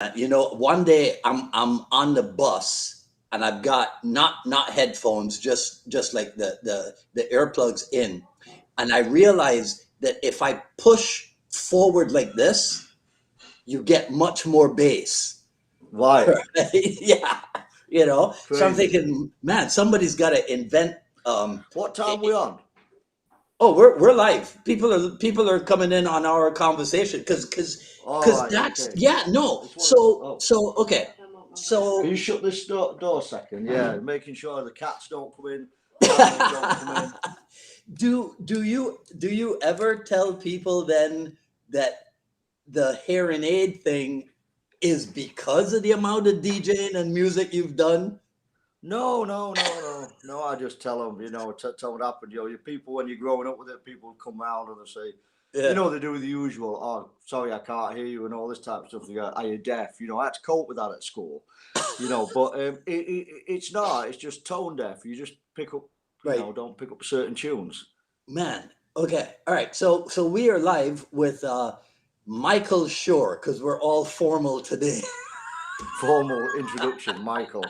One day I'm on the bus and I've got not headphones, just like the earplugs in, and I realize that if I push forward like this, you get much more bass. Right. Yeah, So I'm Crazy. thinking, man, somebody's got to invent. Um, What i- time we i- on? oh, we're live. People are coming in on our conversation All because right. that's Okay. yeah no. It's one of the. So Oh, so okay. can So you shut this door a second? Yeah, making sure the cats don't come in, animals don't come in. do you ever tell people then that the hearing aid thing is because of the amount of DJing and music you've done? No, no, no, no, no. I just tell them, tell what happened. Your people when you're growing up with it, people come round and they say, Yeah. they do the usual. Oh, sorry, I can't hear you, and all this type of stuff. They go, are you deaf? I had to cope with that at school. But it's not. It's just tone deaf. You just pick up, Right. don't pick up certain tunes. Man. Okay. All right. So we are live with Michael Shore because we're all formal today. Formal introduction, Michael.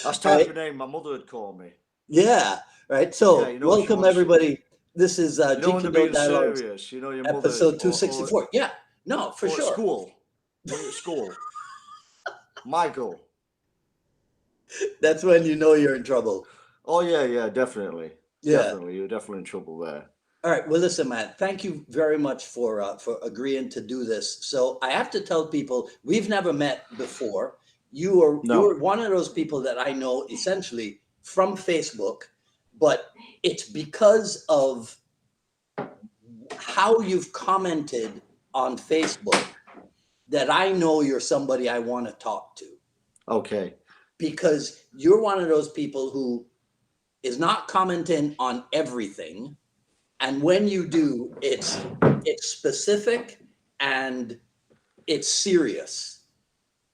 That's the type Right. of name my mother would call me. Yeah. Right. Yeah, So she welcome wants. everybody. This is When they're Jeet Kune being Dialogues, serious, your mother episode or 264. Yeah. No, for or at sure. school. When you're at school, Michael. That's when you know you're in trouble. Oh yeah, yeah, definitely, Yeah. definitely. You're definitely in trouble there. All right. Well, listen, man. Thank you very much for agreeing to do this. So I have to tell people we've never met before. You are No. one of those people that I know essentially from Facebook, but it's because of how you've commented on Facebook that I know you're somebody I want to talk to, Okay. because you're one of those people who is not commenting on everything, and when you do, it's specific and it's serious.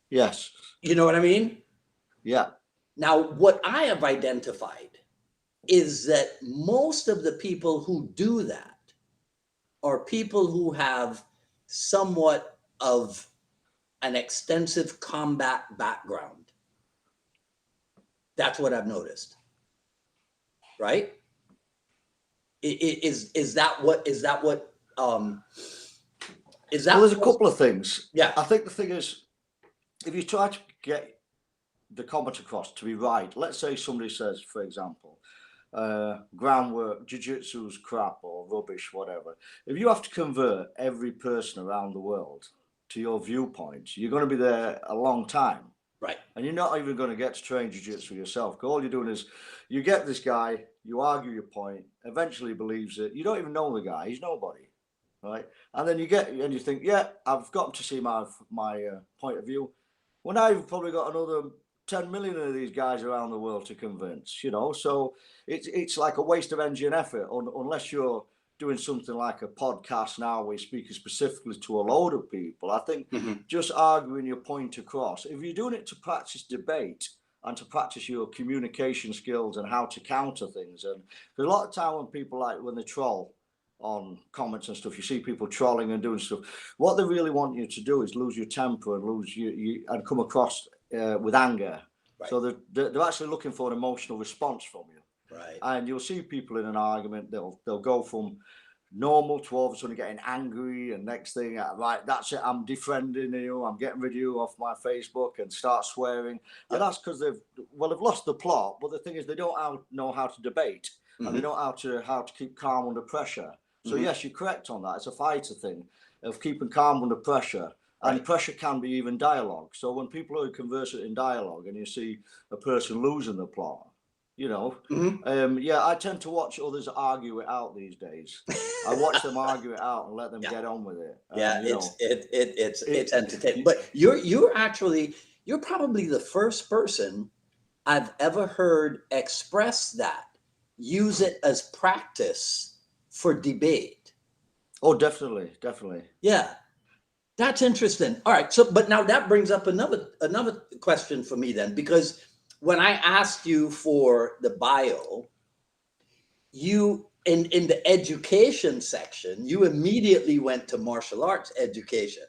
Yes. You know what I mean? Yeah. Now, what I have identified is that most of the people who do that are people who have somewhat of an extensive combat background. That's what I've noticed, right? Is Well, that there's a couple of things. yeah, I think the thing is, if you try to get the comment across to be right, let's say somebody says, for example, groundwork, jiu-jitsu's crap or rubbish, whatever. If you have to convert every person around the world to your viewpoint, you're going to be there a long time. right? And you're not even going to get to train jiu-jitsu yourself. 'Cause all you're doing is you get this guy, you argue your point, eventually believes it. You don't even know the guy; he's nobody, right? And then you think, yeah, I've got him to see my point of view. Well, now you've probably got another 10 million of these guys around the world to convince. So it's like a waste of energy and effort unless you're doing something like a podcast now where you're speaking specifically to a load of people. I think Mhm. just arguing your point across, if you're doing it to practice debate and to practice your communication skills and how to counter things, and because a lot of time when people when they troll on comments and stuff, you see people trolling and doing stuff. What they really want you to do is lose your temper and lose you and come across with anger. Right, So they're actually looking for an emotional response from you. right. And you'll see people in an argument, they'll go from normal to all of a sudden getting angry, and next thing, right, that's it, I'm defriending you, I'm getting rid of you off my Facebook, and start swearing. And Yep. that's because they've lost the plot. But the thing is, they don't know how to debate, and they Hmm. know how to keep calm under pressure. So Hmm. yes, you're correct on that. It's a fighter thing of keeping calm under pressure. And Right. pressure can be even dialogue. So when people are conversing in dialogue and you see a person losing the plot, you know, Hmm. yeah, I tend to watch others argue it out these days. I watch them argue it out and let them Yeah. get on with it. Yeah, And it's it entertaining. But you're probably the first person I've ever heard express that. Use it as practice for debate. oh, definitely, definitely. Yeah, that's interesting. All right, so but now that brings up another question for me then, because when I asked you for the bio, you in the education section, you immediately went to martial arts education,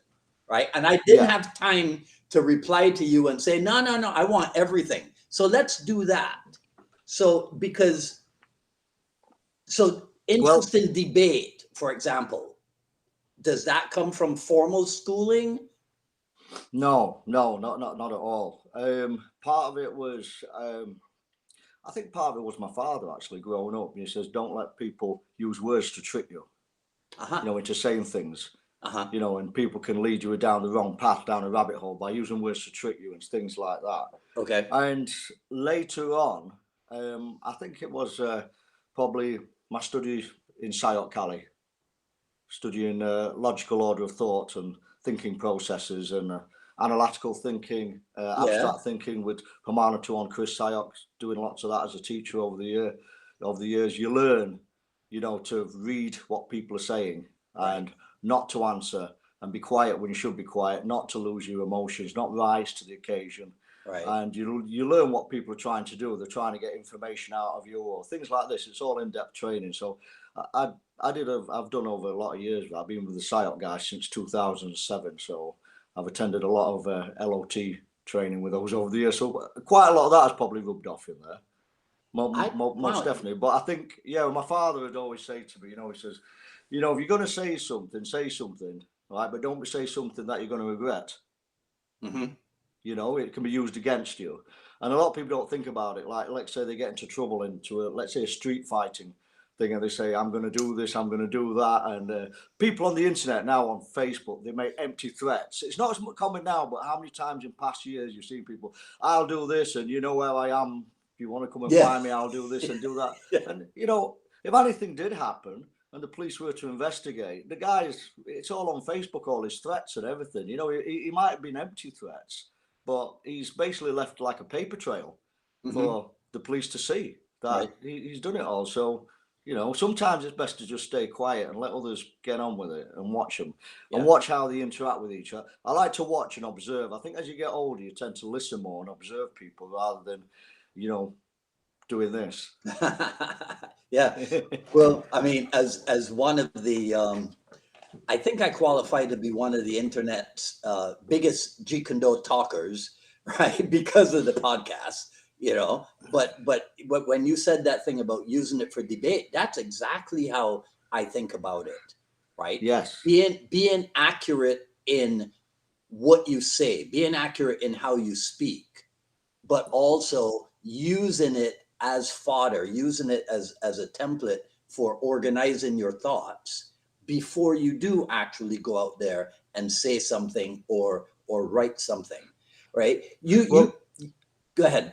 right? And I didn't have time to reply to you and say, no, no, no, I want everything. So let's do that. So interest in debate, for example, does that come from formal schooling? No, not at all. Part of it was, I think part of it was my father actually growing up. He says, don't let people use words to trick you, into saying things. And people can lead you down the wrong path, down a rabbit hole by using words to trick you and things like that. Okay. And later on, I think it was probably my study in Sayot Cali, studying logical order of thought and thinking processes and analytical thinking, abstract thinking with Pamana on Chris Sayok, doing lots of that as a teacher over the years. You learn, to read what people are saying and not to answer and be quiet when you should be quiet, not to lose your emotions, not rise to the occasion. Right. And you learn what people are trying to do. They're trying to get information out of you or things like this. It's all in-depth training. So I've done over a lot of years. I've been with the SIOP guys since 2007. So I've attended a lot of LOT training with those over the years. So quite a lot of that has probably rubbed off in there. Most definitely. But I think, my father would always say to me, he says, if you're going to say something, right? But don't say something that you're going to regret. Mm-hmm. It can be used against you. And a lot of people don't think about it. Like, let's say they get into trouble let's say a street fighting thing, and they say, I'm going to do this, I'm going to do that. And people on the internet now on Facebook, they make empty threats. It's not as common now, but how many times in past years you've seen people, I'll do this, and you know where I am. If you want to come and find me, I'll do this and do that. And, if anything did happen, and the police were to investigate, the guys, it's all on Facebook, all his threats and everything. He might have been empty threats, but he's basically left like a paper trail for the police to see that he's done it all. So, sometimes it's best to just stay quiet and let others get on with it and watch them and watch how they interact with each other. I like to watch and observe. I think as you get older, you tend to listen more and observe people rather than, doing this. Well, I mean, as one of the, I think I qualify to be one of the internet's biggest Jeet Kune talkers, right? Because of the podcast, But when you said that thing about using it for debate, that's exactly how I think about it, right? Yes. Being accurate in what you say, being accurate in how you speak, but also using it as fodder, using it as a template for organizing your thoughts before you do actually go out there and say something or write something, right? You go ahead.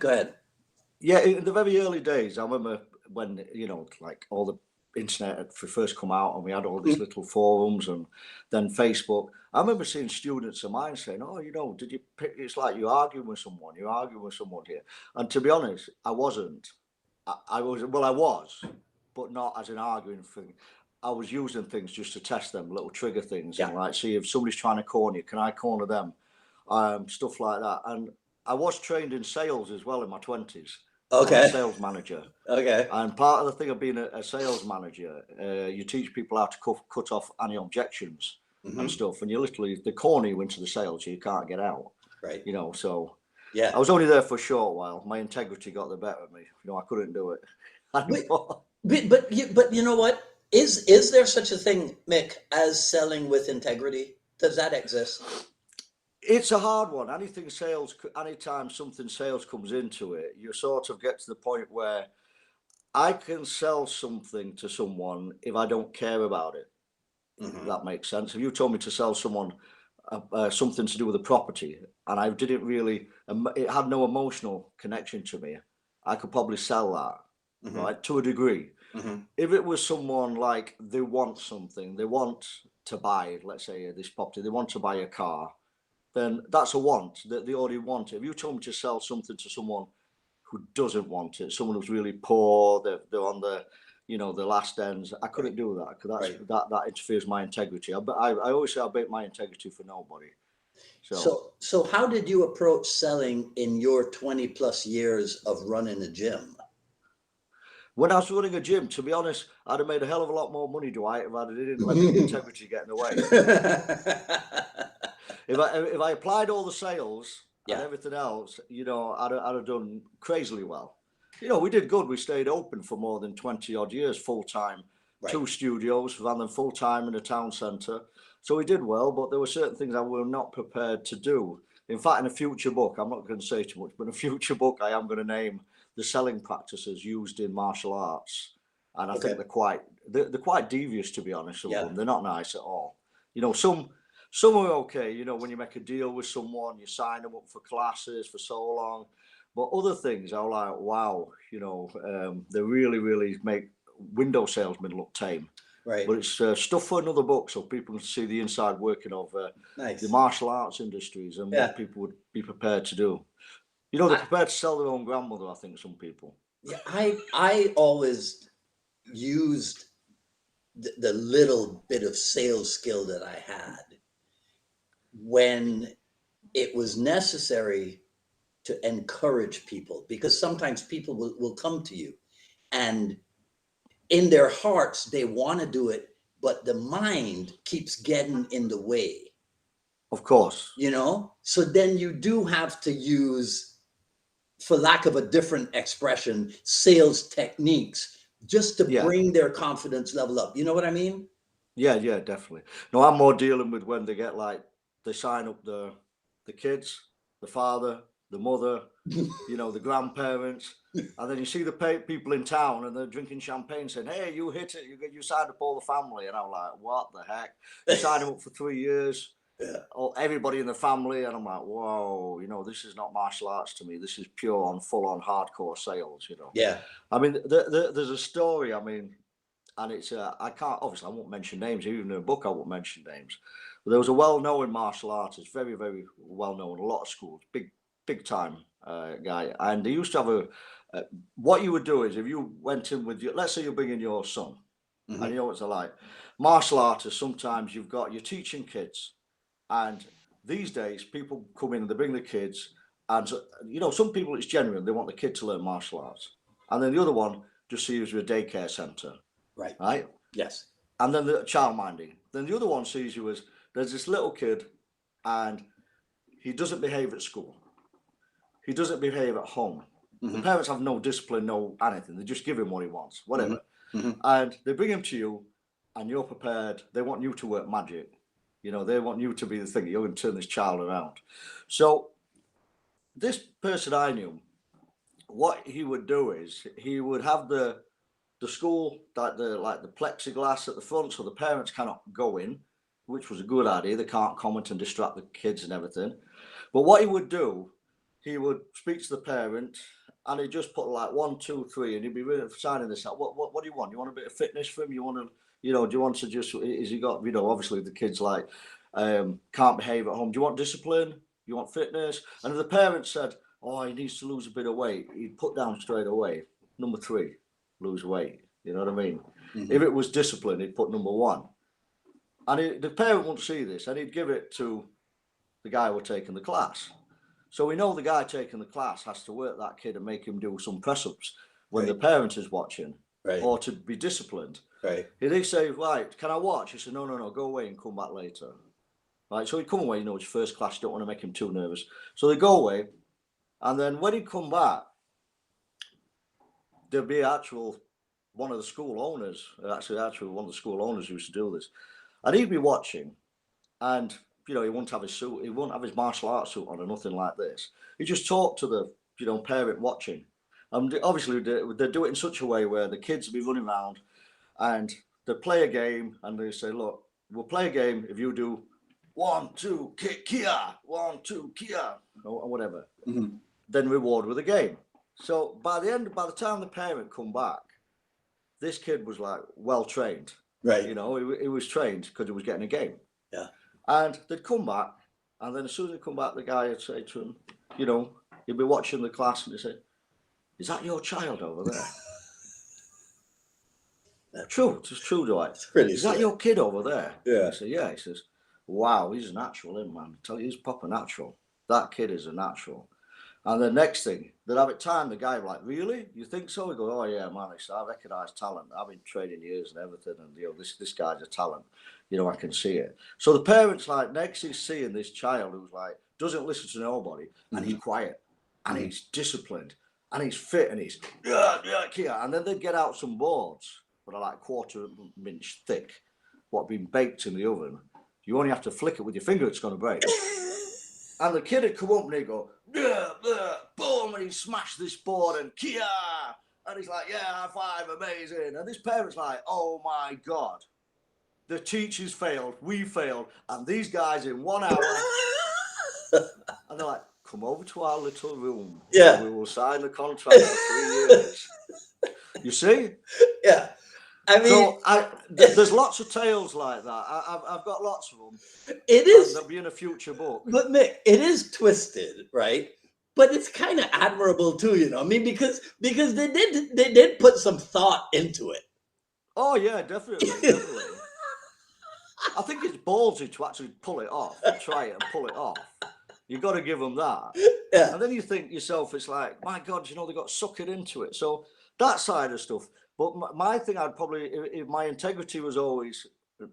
Yeah, in the very early days, I remember when, like all the internet had first come out and we had all these little forums and then Facebook. I remember seeing students of mine saying, oh, did you pick, it's like you're arguing with someone here. And to be honest, I wasn't. I was, but not as an arguing thing. I was using things just to test them, little trigger things, and like see if somebody's trying to corner you, can I corner them? Stuff like that. And I was trained in sales as well in my 20s. Okay. I was a sales manager. Okay. And part of the thing of being a sales manager, you teach people how to cut off any objections and stuff. And you literally, they corner you into the sale so you can't get out. Right. So I was only there for a short while. My integrity got the better of me. I couldn't do it. But you know what? Is there such a thing, Mick, as selling with integrity? Does that exist? It's a hard one. Anytime something sales comes into it, you sort of get to the point where I can sell something to someone if I don't care about it. If that makes sense. If you told me to sell someone something to do with a property and I didn't really, it had no emotional connection to me, I could probably sell that, right, to a degree. If it was someone like they want something, they want to buy, let's say this property, they want to buy a car, then that's a want that they already want it. If you told me to sell something to someone who doesn't want it, someone who's really poor, they're on the, the last ends, I couldn't do that because that interferes with my integrity. I always say I bet my integrity for nobody. So how did you approach selling in your 20 plus years of running a gym? When I was running a gym, to be honest, I'd have made a hell of a lot more money, Dwight, if I didn't let the integrity get in the way. if I applied all the sales and Yeah. everything else, you know, I'd have done crazily well. You know, we did good. We stayed open for more than 20 odd years, full time, Right. 2 studios, ran them full time in the town centre. So we did well, but there were certain things I were not prepared to do. In fact, in a future book, I'm not going to say too much, but in a future book, I am going to name the selling practices used in martial arts. And I think they're quite devious, to be honest, some of Yeah. them. They're not nice at all. You know, some are okay, you know, when you make a deal with someone, you sign them up for classes for so long. But other things, I'm like, wow, you know, they really, really make window salesmen look tame. Right. But it's stuff for another book, so people can see the inside working of the Nice. martial arts industries and Yeah. what people would be prepared to do. You know, they're I- prepared to sell their own grandmother, I think, some people. Yeah. I always used the little bit of sales skill that I had when it was necessary to encourage people, because sometimes people will come to you and in their hearts they want to do it, but the mind keeps getting in the way, Of course. you know? So then you do have to use, for lack of a different expression, sales techniques just to Yeah. bring their confidence level up. You know what I mean? Yeah, yeah, definitely. No, I'm more dealing with when they get like they sign up the kids, the father, the mother, you know, the grandparents, and then you see the people in town and they're drinking champagne, saying, "Hey, you hit it! You signed up all the family," and I'm like, "What the heck?" You signed them up for 3 years, Yeah. everybody in the family, and I'm like, "Whoa, you know, this is not martial arts to me. This is pure on full on hardcore sales." You know, Yeah. I mean, there's a story. I mean. And it's I can't obviously I won't mention names, even in a book I won't mention names. But there was a well-known martial artist, very very well known, a lot of schools, big time guy, and he used to have uh, what you would do is if you went in with your, let's say you're bringing your son, and Mhm. you know what it's like, martial artists. Sometimes you're teaching kids, and these days people come in and they bring the kids, and you know some people it's genuine, they want the kid to learn martial arts, and then the other one just sees you as a daycare centre. Right. Right? Yes. And then the child minding. Then the other one sees you as there's this little kid and he doesn't behave at school. He doesn't behave at home. The Mhm. parents have no discipline, no anything. They just give him what he wants, Mhm. whatever. Mhm. And they bring him to you and you're prepared. They want you to work magic. You know, they want you to be the thing. You're going to turn this child around. So this person I knew, what he would do is he would have the school like the plexiglass at the front so the parents cannot go in, which was a good idea. They can't comment and distract the kids and everything. But what he would do, he would speak to the parent and he'd just put like 1, 2, 3 and he'd be really signing this out. What do you want? You want a bit of fitness for him? You want to, you know, do you want to just, is he got, you know, obviously the kids like can't behave at home. Do you want discipline? You want fitness? And if the parent said, oh, he needs to lose a bit of weight, he'd put down straight away, number 3, lose weight. You know what I mean? Mhm. If it was discipline, he'd put number 1. And the parent wouldn't see this and he'd give it to the guy who was taking the class. So we know the guy taking the class has to work that kid and make him do some press ups when the Right. parent is watching Right. or to be disciplined. Right. He'd say, right, can I watch? He said, no, go away and come back later. Right, so he'd come away, you know, it's first class, you don't want to make him too nervous. So they go away, and then when he'd come back, there'd be one of the school owners, actually one of the school owners who used to do this, and he'd be watching, and you know he wouldn't have his suit, he wouldn't have his martial arts suit on or nothing like this. He just talked to the parent watching, and obviously they do it in such a way where the kids would be running around, and they play a game, and they say, look, we'll play a game if you do 1, 2, kick, Kia, 1, 2, Kia, or whatever. Mhm. Then reward with a game. So by the time the parent come back, this kid was like well trained. Right. You know, he was trained because he was getting a game. Yeah. And they'd come back, and then as soon as they come back, the guy would say to him, you know, he'd be watching the class, and he'd say, "Is that your child over there?" True, it's true, Dwight. It's pretty Is that slick. your kid over there? Yeah. I say, yeah. He says, wow, he's a natural, isn't man? I tell you, he's proper natural. That kid is a natural. And the next thing, that have it time, the guy like, really? You think so? He goes, oh yeah, man, I recognise talent. I've been training years and everything, and this guy's a talent. I can see it. So the parents like next is seeing this child who's like doesn't listen to nobody, and he's quiet, and he's disciplined, and he's fit, and he's and then they get out some boards that are like quarter-inch thick, what have been baked in the oven. You only have to flick it with your finger; it's going to break. And the kid would come up and he'd go, boom, and he'd smash this board and kia. And he's like, yeah, high five, amazing. And this parent's like, oh my God, the teachers failed, we failed, and these guys in 1 hour. And they're like, come over to our little room. Yeah. We will sign the contract for 3 years. You see? Yeah. I mean, so there's lots of tales like that. I've got lots of them. It is. They'll be in a future book. But Mick, it is twisted, right? But it's kind of admirable too, I mean, because they did put some thought into it. Oh yeah, definitely. I think it's ballsy to actually pull it off, and try it and pull it off. You've got to give them that. Yeah. And then you think yourself, it's like, my God, they got suckered into it. So that side of stuff. But my thing, if my integrity was always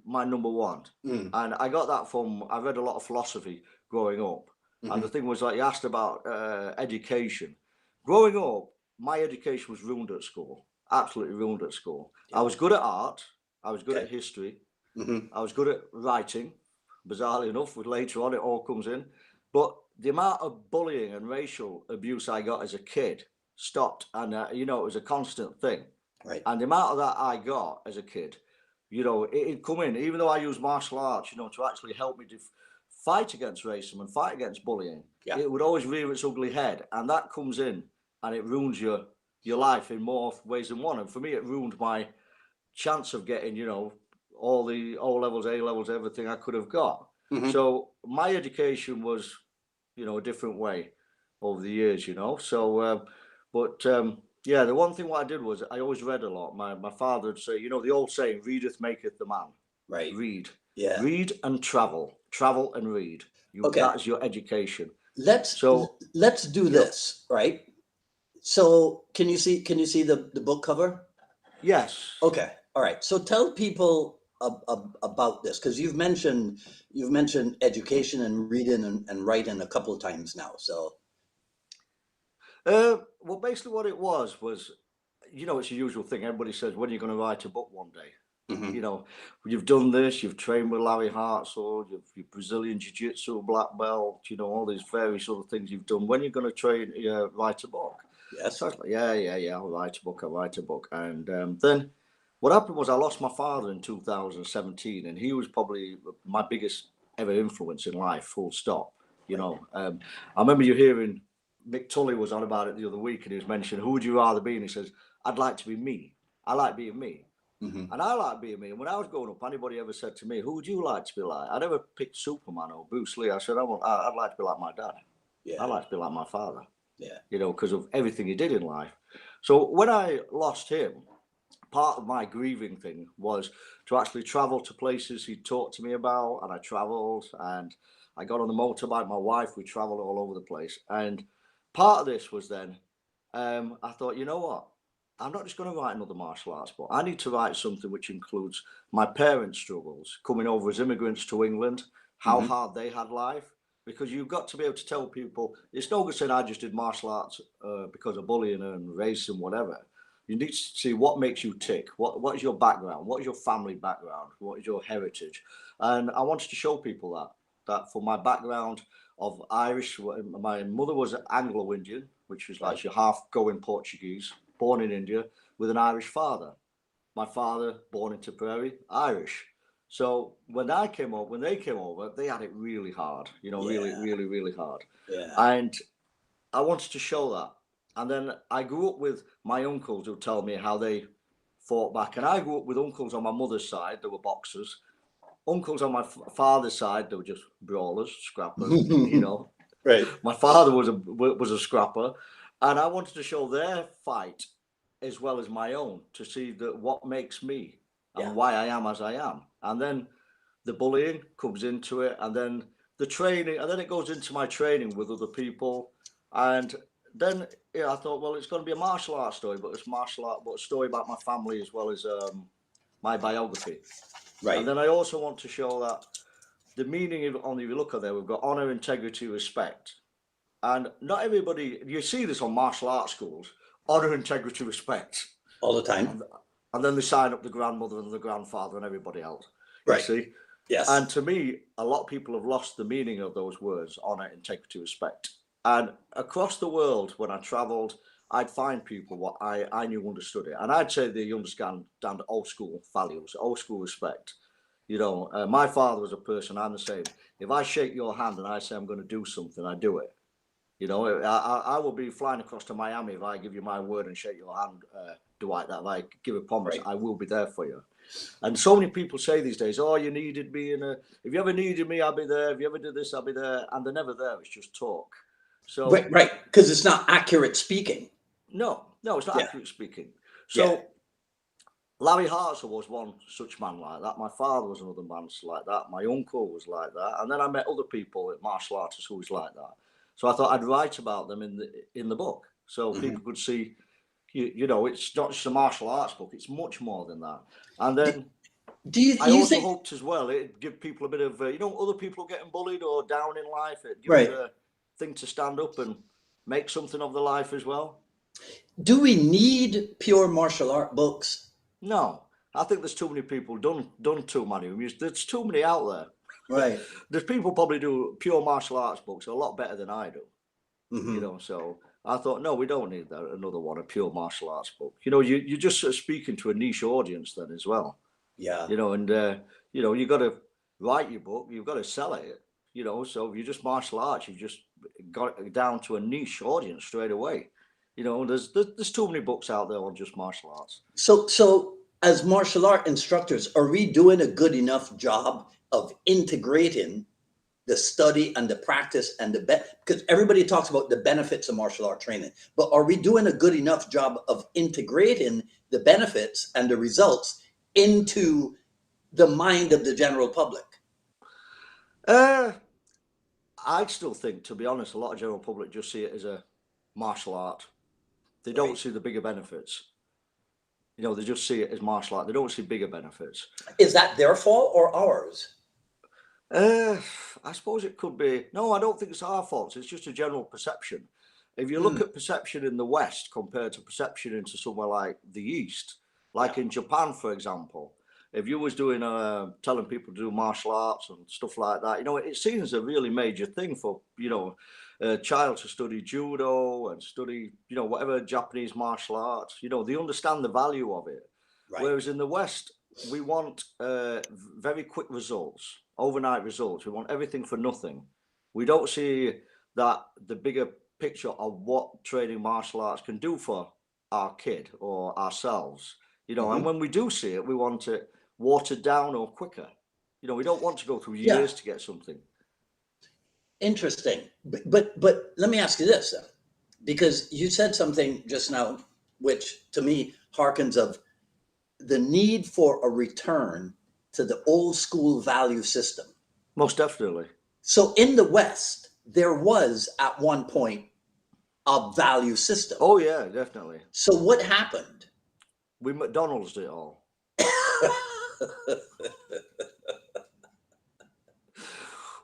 my number one. And I got that I read a lot of philosophy growing up. And the thing was, like, you asked about education. Growing up, my education was ruined at school. Absolutely ruined at school. Yeah. I was good at art. I was good at history. I was good at writing. Bizarrely enough, later on, it all comes in. But the amount of bullying and racial abuse I got as a kid stopped. And, it was a constant thing. Right. And the amount of that I got as a kid, it'd come in, even though I used martial arts, to actually help me fight against racism and fight against bullying. Yeah. It would always rear its ugly head. And that comes in and it ruins your life in more ways than one. And for me, it ruined my chance of getting, all the O levels, A levels, everything I could have got. So my education was, a different way over the years, So, yeah, the one thing what I did was I always read a lot. My father would say, the old saying, readeth maketh the man. Right. Read. Yeah. Read and travel and read. Okay. That is your education. Let's do this, right? So can you see the book cover? Yes. Okay. All right. So tell people about this, because you've mentioned education and reading and writing a couple of times now. So well, basically what it was, it's a usual thing. Everybody says, when are you going to write a book one day? You've done this, you've trained with Larry Hartsell, you've Brazilian Jiu-Jitsu, black belt, all these various other things you've done. When are you going to write a book? Yes. So I was like, yeah, I'll write a book. And then what happened was I lost my father in 2017, and he was probably my biggest ever influence in life, full stop. I remember you hearing Mick Tully was on about it the other week, and he was mentioning, who would you rather be? And he says, I'd like to be me. I like being me. And I like being me. And when I was growing up, anybody ever said to me, who would you like to be like? I never picked Superman or Bruce Lee. I said, I'd like to be like my dad. Yeah. I'd like to be like my father. Yeah. Because of everything he did in life. So when I lost him, part of my grieving thing was to actually travel to places he talked to me about. And I traveled and I got on the motorbike. My wife, we traveled all over the place. And part of this was then, I thought, you know what? I'm not just going to write another martial arts book. I need to write something which includes my parents' struggles, coming over as immigrants to England, how hard they had life. Because you've got to be able to tell people, it's no good saying I just did martial arts because of bullying and racism, whatever. You need to see what makes you tick. What is your background? What is your family background? What is your heritage? And I wanted to show people that for my background of Irish, my mother was Anglo-Indian, which was like she half going Portuguese, born in India with an Irish father. My father, born in Tipperary, Irish. So when they came over, they had it really hard, really hard. Yeah. And I wanted to show that. And then I grew up with my uncles who tell me how they fought back. And I grew up with uncles on my mother's side, they were boxers. Uncles on my father's side, they were just brawlers, scrappers, Right. My father was a scrapper. And I wanted to show their fight as well as my own, to see that what makes me and why I am as I am. And then the bullying comes into it, and then the training, and then it goes into my training with other people. And then I thought, well, it's going to be a martial arts story, but it's martial art, but a story about my family as well as my biography. Right. And then I also want to show that the meaning of, on if you look at there, we've got honor, integrity, respect. And not everybody, you see this on martial arts schools, honor, integrity, respect. All the time. And then they sign up the grandmother and the grandfather and everybody else. Right. You see? Yes. And to me, a lot of people have lost the meaning of those words, honor, integrity, respect. And across the world, when I travelled, I'd find people what I knew understood it. And I'd say they understand old school values, old school respect. You know, my father was a person, I'm the same. If I shake your hand and I say I'm going to do something, I do it. You know, I will be flying across to Miami if I give you my word and shake your hand, Dwight, that if I give a promise, Right. I will be there for you. And so many people say these days, oh, you needed me. If you ever needed me, I'll be there. If you ever did this, I'll be there. And they're never there. It's just talk. So, right. Because it's not accurate speaking. no, it's not accurate speaking. So, Yeah. Larry Hartzell was one such man like that. My father was another man like that. My uncle was like that. And then I met other people, martial artists, who was like that. So I thought I'd write about them in the book, so people could see. You know, it's not just a martial arts book; it's much more than that. And then I also hoped as well it'd give people a bit of, other people getting bullied or down in life. It'd give us a thing to stand up and make something of the life as well. Do we need pure martial art books? No, I think there's too many people done too many. There's too many out there. Right. There's people probably do pure martial arts books a lot better than I do. Mm-hmm. You know, so I thought, no, we don't need that, another one, a pure martial arts book. You know, you're just sort of speaking to a niche audience then as well. Yeah. You know, and you got to write your book, you've got to sell it. You know, so if you just martial arts, you've just got it down to a niche audience straight away. You know, there's too many books out there on just martial arts. So as martial art instructors, are we doing a good enough job of integrating the study and the practice and because everybody talks about the benefits of martial art training, but are we doing a good enough job of integrating the benefits and the results into the mind of the general public? I still think, to be honest, a lot of general public just see it as a martial art. They don't see the bigger benefits. You know, they just see it as martial art. They don't see bigger benefits. Is that their fault or ours? I suppose it could be. No, I don't think it's our fault. It's just a general perception. If you look at perception in the West compared to perception into somewhere like the East, like in Japan, for example, if you was doing telling people to do martial arts and stuff like that, you know, it seems a really major thing for, a child to study judo and study, whatever Japanese martial arts. You know, they understand the value of it. Right. Whereas in the West, we want very quick results, overnight results. We want everything for nothing. We don't see that the bigger picture of what training martial arts can do for our kid or ourselves. And when we do see it, we want it watered down or quicker. We don't want to go through years to get something. Interesting. But let me ask you this, because you said something just now, which to me harkens of the need for a return to the old school value system. Most definitely. So in the West, there was at one point a value system. Oh yeah, definitely. So what happened? We McDonald's it all.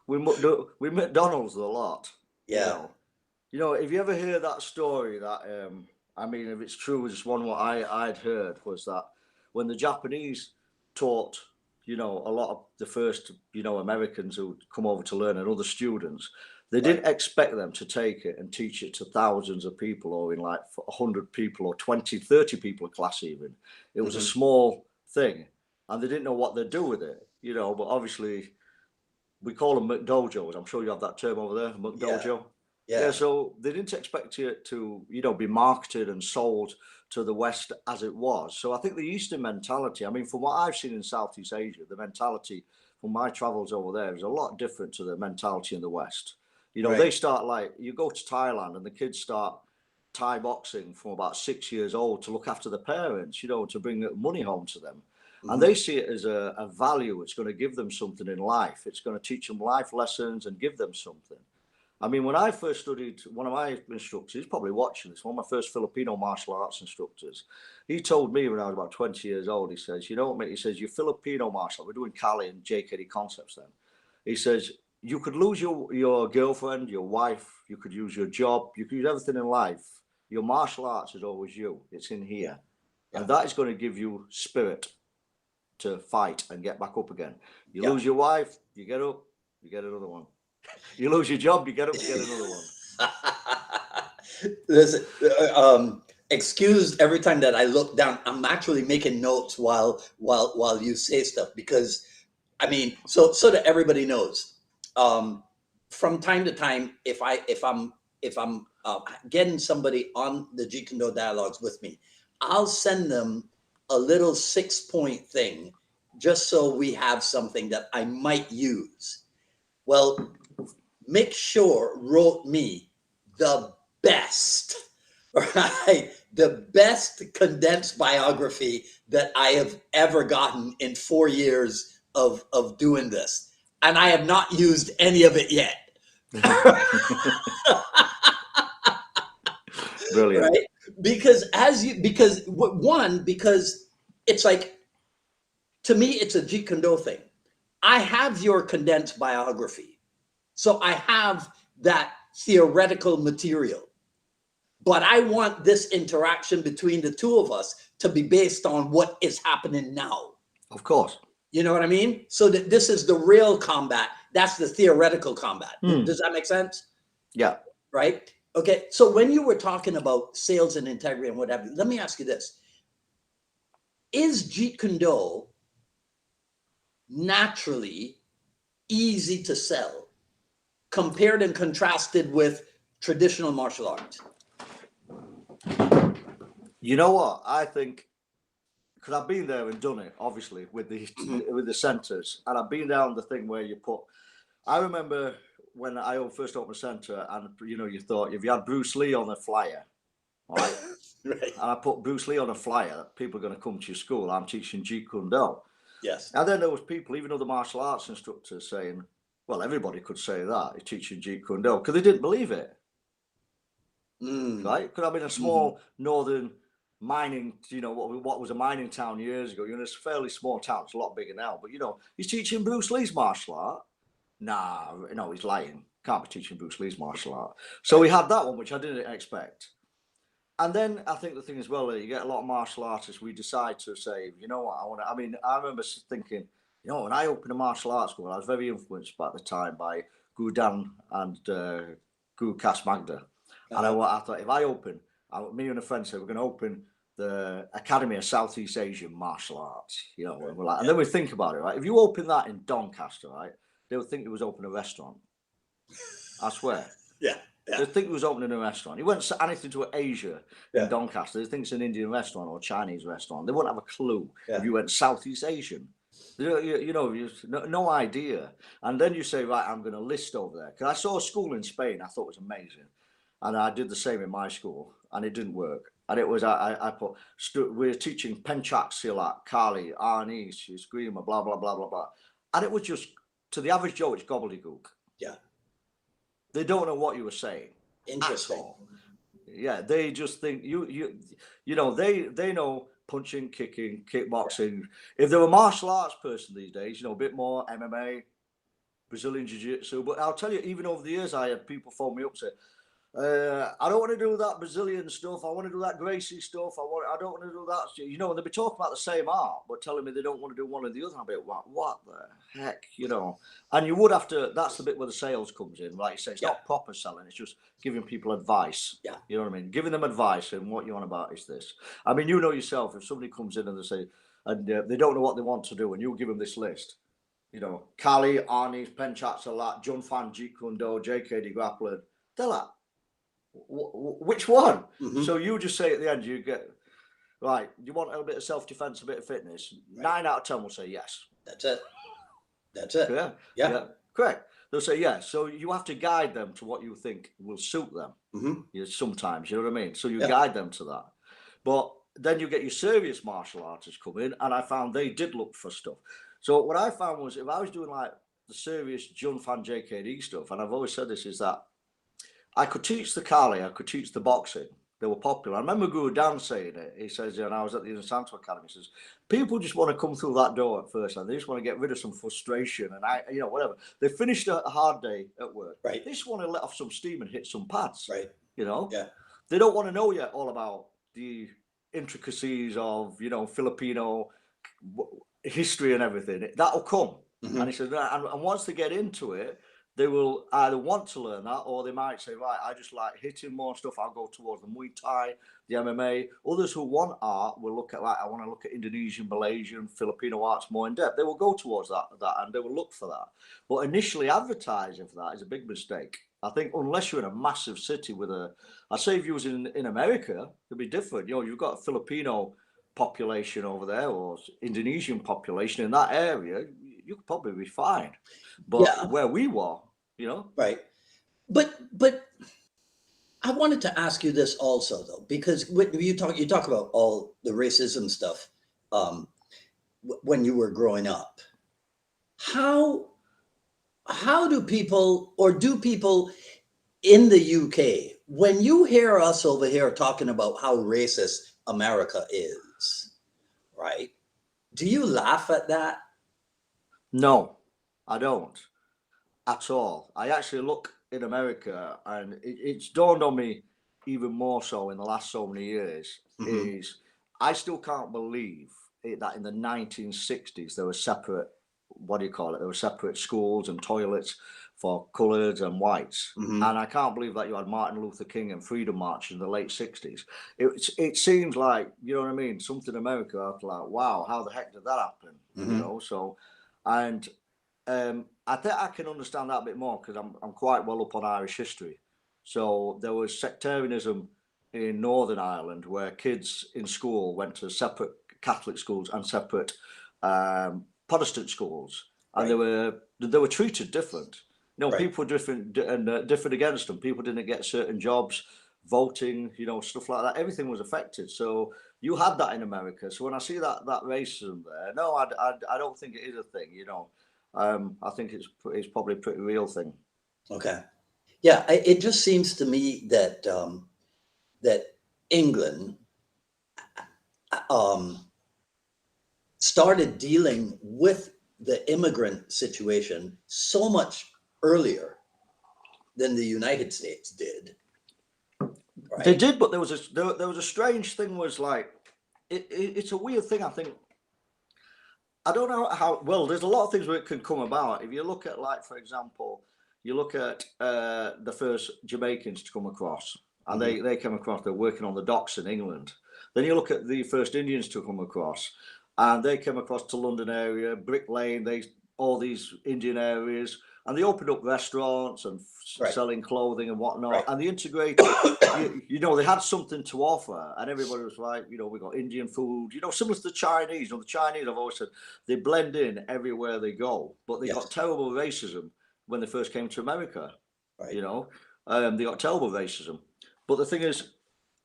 we McDonald's a lot. Yeah. If you ever hear that story, that I mean, if it's true, just one what I'd heard was that when the Japanese taught, a lot of the first, Americans who come over to learn and other students, they didn't expect them to take it and teach it to thousands of people or in like 100 people or 20, 30 people a class even. It was a small thing and they didn't know what they'd do with it, but obviously we call them McDojos. I'm sure you have that term over there, McDojo. Yeah, so they didn't expect it to, be marketed and sold to the West as it was. So I think the Eastern mentality, I mean, from what I've seen in Southeast Asia, the mentality from my travels over there is a lot different to the mentality in the West. They start like, you go to Thailand and the kids start Thai boxing from about 6 years old to look after the parents, to bring money home to them. And they see it as a value. It's going to give them something in life. It's going to teach them life lessons and give them something. I mean, when I first studied, one of my instructors, he's probably watching this, one of my first Filipino martial arts instructors, he told me when I was about 20 years old, he says, you know what, mate? He says, your Filipino martial, we're doing Kali and JKD concepts then. He says, you could lose your girlfriend, your wife, you could use your job, you could use everything in life. Your martial arts is always you. It's in here. Yeah. And that is going to give you spirit to fight and get back up again. You Yeah. lose your wife, you get up, you get another one. You lose your job, you get up, you get another one. Listen, excuse every time that I look down. I'm actually making notes while you say stuff, because I mean, so that everybody knows. From time to time, if I'm getting somebody on the Jeet Kune dialogues with me, I'll send them a little 6-point thing, just so we have something that I might use. Well, Mick Shore wrote me the best, right? The best condensed biography that I have ever gotten in 4 years of doing this. And I have not used any of it yet. Brilliant. Right? Because because it's like, to me, it's a Jeet Kune thing. I have your condensed biography. So I have that theoretical material, but I want this interaction between the two of us to be based on what is happening now. Of course. You know what I mean? So that this is the real combat. That's the theoretical combat. Does that make sense? Yeah. Right? Okay. So when you were talking about sales and integrity and what have you, let me ask you this. Is Jeet Kune naturally easy to sell compared and contrasted with traditional martial arts? You know what? I think, because I've been there and done it, obviously, with the centres, and I've been down the thing where you put. I remember when I first opened a centre, and you thought if you had Bruce Lee on a flyer, right? Right. And I put Bruce Lee on a flyer, people are going to come to your school. I'm teaching Jeet Kune. Yes. And then there was people, even other martial arts instructors, saying, well, everybody could say that, you're teaching Jeet Kune, because they didn't believe it. Right? Because I've been a small northern mining, what was a mining town years ago. It's a fairly small town. It's a lot bigger now. But, he's teaching Bruce Lee's martial art. Nah, no, he's lying. Can't be teaching Bruce Lee's martial art. So we had that one, which I didn't expect. And then I think the thing as well, you get a lot of martial artists, we decide to say, you know what, I remember thinking, when I opened a martial arts school, I was very influenced at the time by Gu Dan and Gu Kas Magda. And I thought, if I open, me and a friend said, we're going to open the Academy of Southeast Asian Martial Arts, and we're like, and then we think about it, right? If you open that in Doncaster, right, they would think it was open a restaurant. I swear. Yeah. They think it was opening a restaurant. You went anything to Asia in Doncaster, they think it's an Indian restaurant or a Chinese restaurant. They wouldn't have a clue if you went Southeast Asian. No idea. And then you say, right, I'm going to list over there. Because I saw a school in Spain I thought was amazing. And I did the same in my school, and it didn't work. And it was, I put, we're teaching Penchak Silat, Kali, Arnis, Eskrima, blah, blah, blah, blah, blah. And it was just, to the average Joe, it's gobbledygook. Yeah. They don't know what you were saying. Interesting. Yeah, they just think they know punching, kicking, kickboxing. Yeah. If they're a martial arts person these days, a bit more MMA, Brazilian Jiu-Jitsu. But I'll tell you, even over the years, I had people phone me up and say, I don't want to do that Brazilian stuff. I want to do that Gracie stuff. I don't want to do that. They'll be talking about the same art, but telling me they don't want to do one or the other. I'll be like, what the heck, And you would have to. That's the bit where the sales comes in. Like you say, it's not proper selling. It's just giving people advice. Yeah. You know what I mean? Giving them advice, and what you're on about is this. I mean, yourself. If somebody comes in and they say, and they don't know what they want to do, and you give them this list. Kali, Arnis, Penchak Silat, Jun Fan, Jeet Kune Do, JKD Grappling. They're like, which one? So you just say at the end, you get, right, you want a little bit of self-defense, a bit of fitness. Right. 9 out of 10 will say yes. That's it. Yeah. Correct. They'll say yes. So you have to guide them to what you think will suit them. Sometimes, you know what I mean? So you guide them to that. But then you get your serious martial artists come in, and I found they did look for stuff. So what I found was, if I was doing like the serious Jun Fan JKD stuff, and I've always said this, is that I could teach the Kali, I could teach the boxing. They were popular. I remember Guru Dan saying it. He says, and I was at the Insanto Academy, he says, people just want to come through that door at first and they just want to get rid of some frustration and whatever. They finished a hard day at work. Right. They just want to let off some steam and hit some pads. Right. Yeah. They don't want to know yet all about the intricacies of, Filipino history and everything. That'll come. Mm-hmm. And he said, and once they get into it, they will either want to learn that or they might say, right, I just like hitting more stuff. I'll go towards the Muay Thai, the MMA. Others who want art will look at, I want to look at Indonesian, Malaysian, Filipino arts more in depth. They will go towards that and they will look for that. But initially advertising for that is a big mistake. I think unless you're in a massive city with I'd say if you was in America, it'd be different. You've got a Filipino population over there or Indonesian population in that area, you could probably be fine. But where we were, Right. But I wanted to ask you this also though, because when you talk about all the racism stuff when you were growing up. How do people in the UK, when you hear us over here talking about how racist America is, right? Do you laugh at that? No, I don't at all. I actually look in America and it's dawned on me even more so in the last so many years is I still can't believe that in the 1960s there were separate, there were separate schools and toilets for coloureds and whites. And I can't believe that you had Martin Luther King and Freedom March in the late 60s. It seems like, you know what I mean, something in America, I was like, wow, how the heck did that happen? So, and I think I can understand that a bit more because I'm quite well up on Irish history. So there was sectarianism in Northern Ireland where kids in school went to separate Catholic schools and separate Protestant schools, and they were treated different. People were different and different against them. People didn't get certain jobs, voting, stuff like that. Everything was affected. So you had that in America. So when I see that racism there, no, I don't think it is a thing. I think it's probably a pretty real thing. Okay. Yeah, it just seems to me that that England started dealing with the immigrant situation so much earlier than the United States did. Right? They did, but there was a strange thing. Was like it's a weird thing. I think I don't know how well. There's a lot of things where it can come about. If you look at, like, for example, you look at the first Jamaicans to come across, and they came across. They're working on the docks in England. Then you look at the first Indians to come across, and they came across to London area, Brick Lane. All these Indian areas, and they opened up restaurants and selling clothing and whatnot, and they integrated. They had something to offer, and everybody was like, we got Indian food, similar to the Chinese. The Chinese, I've always said, they blend in everywhere they go, but they got terrible racism when they first came to America. Right. They got terrible racism. But the thing is,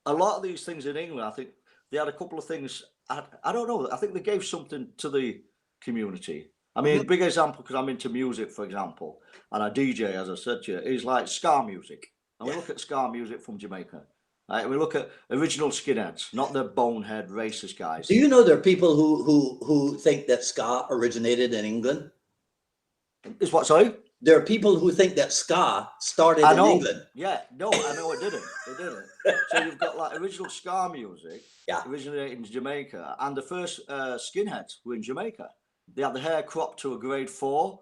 a lot of these things in England, I think they had a couple of things. I don't know. I think they gave something to the community. I mean, a big example, because I'm into music, for example, and I DJ, as I said to you, is like ska music. And we look at ska music from Jamaica. Right? We look at original skinheads, not the bonehead racist guys. Do you know there are people who think that ska originated in England? Is what, sorry? There are people who think that ska started in England. Yeah, no, I know it didn't. It didn't. So you've got like original ska music, originated in Jamaica, and the first skinheads were in Jamaica. They had the hair cropped to a grade 4,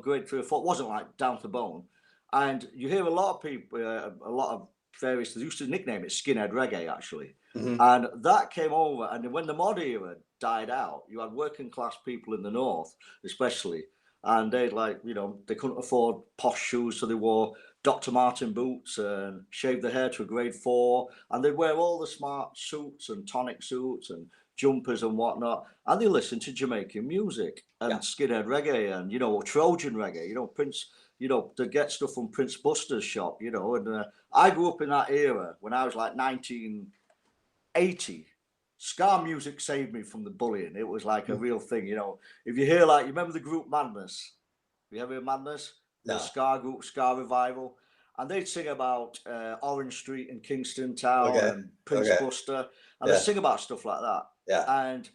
grade 3 or 4. It wasn't like down to bone. And you hear a lot of people, a lot of various, they used to nickname it skinhead reggae, actually. And that came over. And when the mod era died out, you had working class people in the north, especially. And they they couldn't afford posh shoes. So they wore Dr. Martin boots and shaved their hair to a grade 4. And they'd wear all the smart suits and tonic suits and jumpers and whatnot, and they listen to Jamaican music and skinhead reggae and Trojan reggae. Prince, to get stuff from Prince Buster's shop. And I grew up in that era when I was like 1980. Ska music saved me from the bullying. It was like a real thing. If you hear, like, you remember the group Madness? You ever hear Madness? No. The ska group, Ska Revival. and they'd sing about Orange Street in Kingston Town Okay. and Prince Okay. Buster, and Yeah. they sing about stuff like that. Yeah. And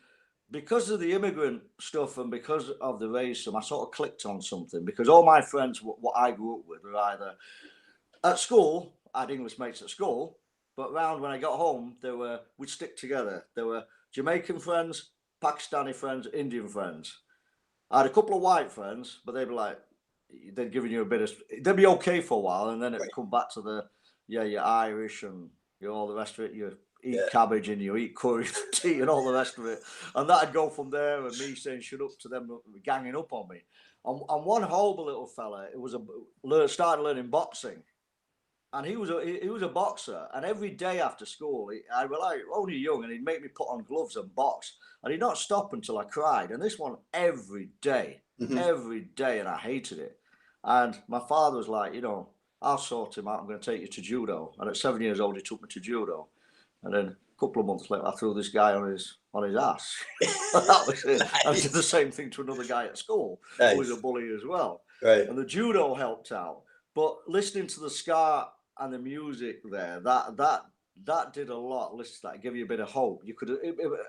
because of the immigrant stuff and because of the racism, I sort of clicked on something, because all my friends, what I grew up with, were either at school, I had English mates at school, but round when I got home, we'd stick together. There were Jamaican friends, Pakistani friends, Indian friends. I had a couple of white friends, but they'd be like, they'd giving you a bit of, they'd be okay for a while, and then it'd come back to the, yeah, you're Irish and you all the rest of it. You eat cabbage and you eat curry tea and all the rest of it, and that'd go from there. And me saying shut up to them, ganging up on me. And one horrible little fella, started learning boxing. And he was a boxer, and every day after school, I was like only young, and he'd make me put on gloves and box, and he'd not stop until I cried. And this one every day, and I hated it. And my father was like, I'll sort him out. I'm going to take you to judo. And at 7 years old, he took me to judo, and then a couple of months later, I threw this guy on his ass. That was it. Nice. I did the same thing to another guy at school who was a bully as well. Right. And the judo helped out, but listening to the ska and the music there, that did a lot. Listen to that, give you a bit of hope. You could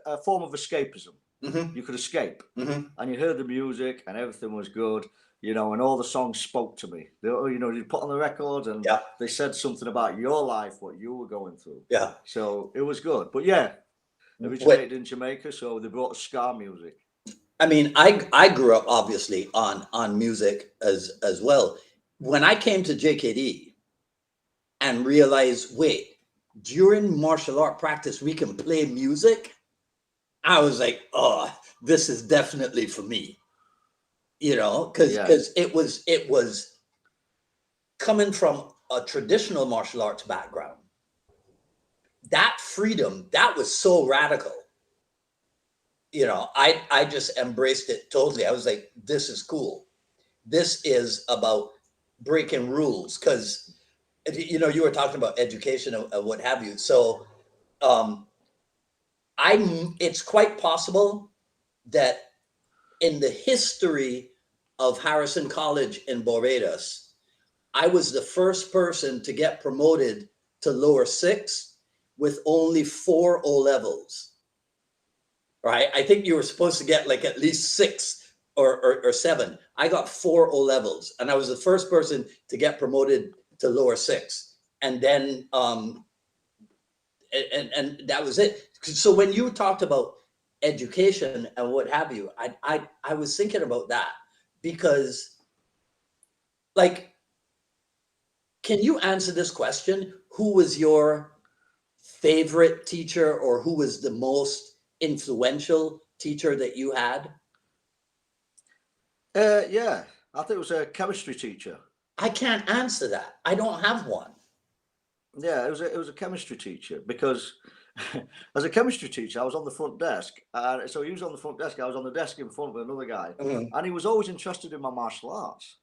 a form of escapism. You could escape, and you heard the music, and everything was good, and all the songs spoke to me. You put on the records, and they said something about your life, what you were going through. Yeah. So it was good. But yeah, originated in Jamaica, so they brought ska music. I mean, I grew up obviously on music as well. When I came to JKD and realized, wait, during martial art practice, we can play music. I was like, oh, this is definitely for me, because it was coming from a traditional martial arts background. That freedom, that was so radical. I just embraced it totally. I was like, this is cool. This is about breaking rules, because you were talking about education and what have you. So it's quite possible that in the history of Harrison College in Barbados, I was the first person to get promoted to lower 6 with only 4 O levels. Right? I think you were supposed to get like at least 6 or 7. I got 4 O levels, and I was the first person to get promoted to lower 6, and then and that was it. So when you talked about education and what have you, I was thinking about that, because, like, can you answer this question? Who was your favorite teacher, or who was the most influential teacher that you had? Yeah, I think it was a chemistry teacher. I can't answer that. I don't have one. Yeah, it was a chemistry teacher, because as a chemistry teacher, I was on the front desk. So he was on the front desk. I was on the desk in front with another guy, and he was always interested in my martial arts.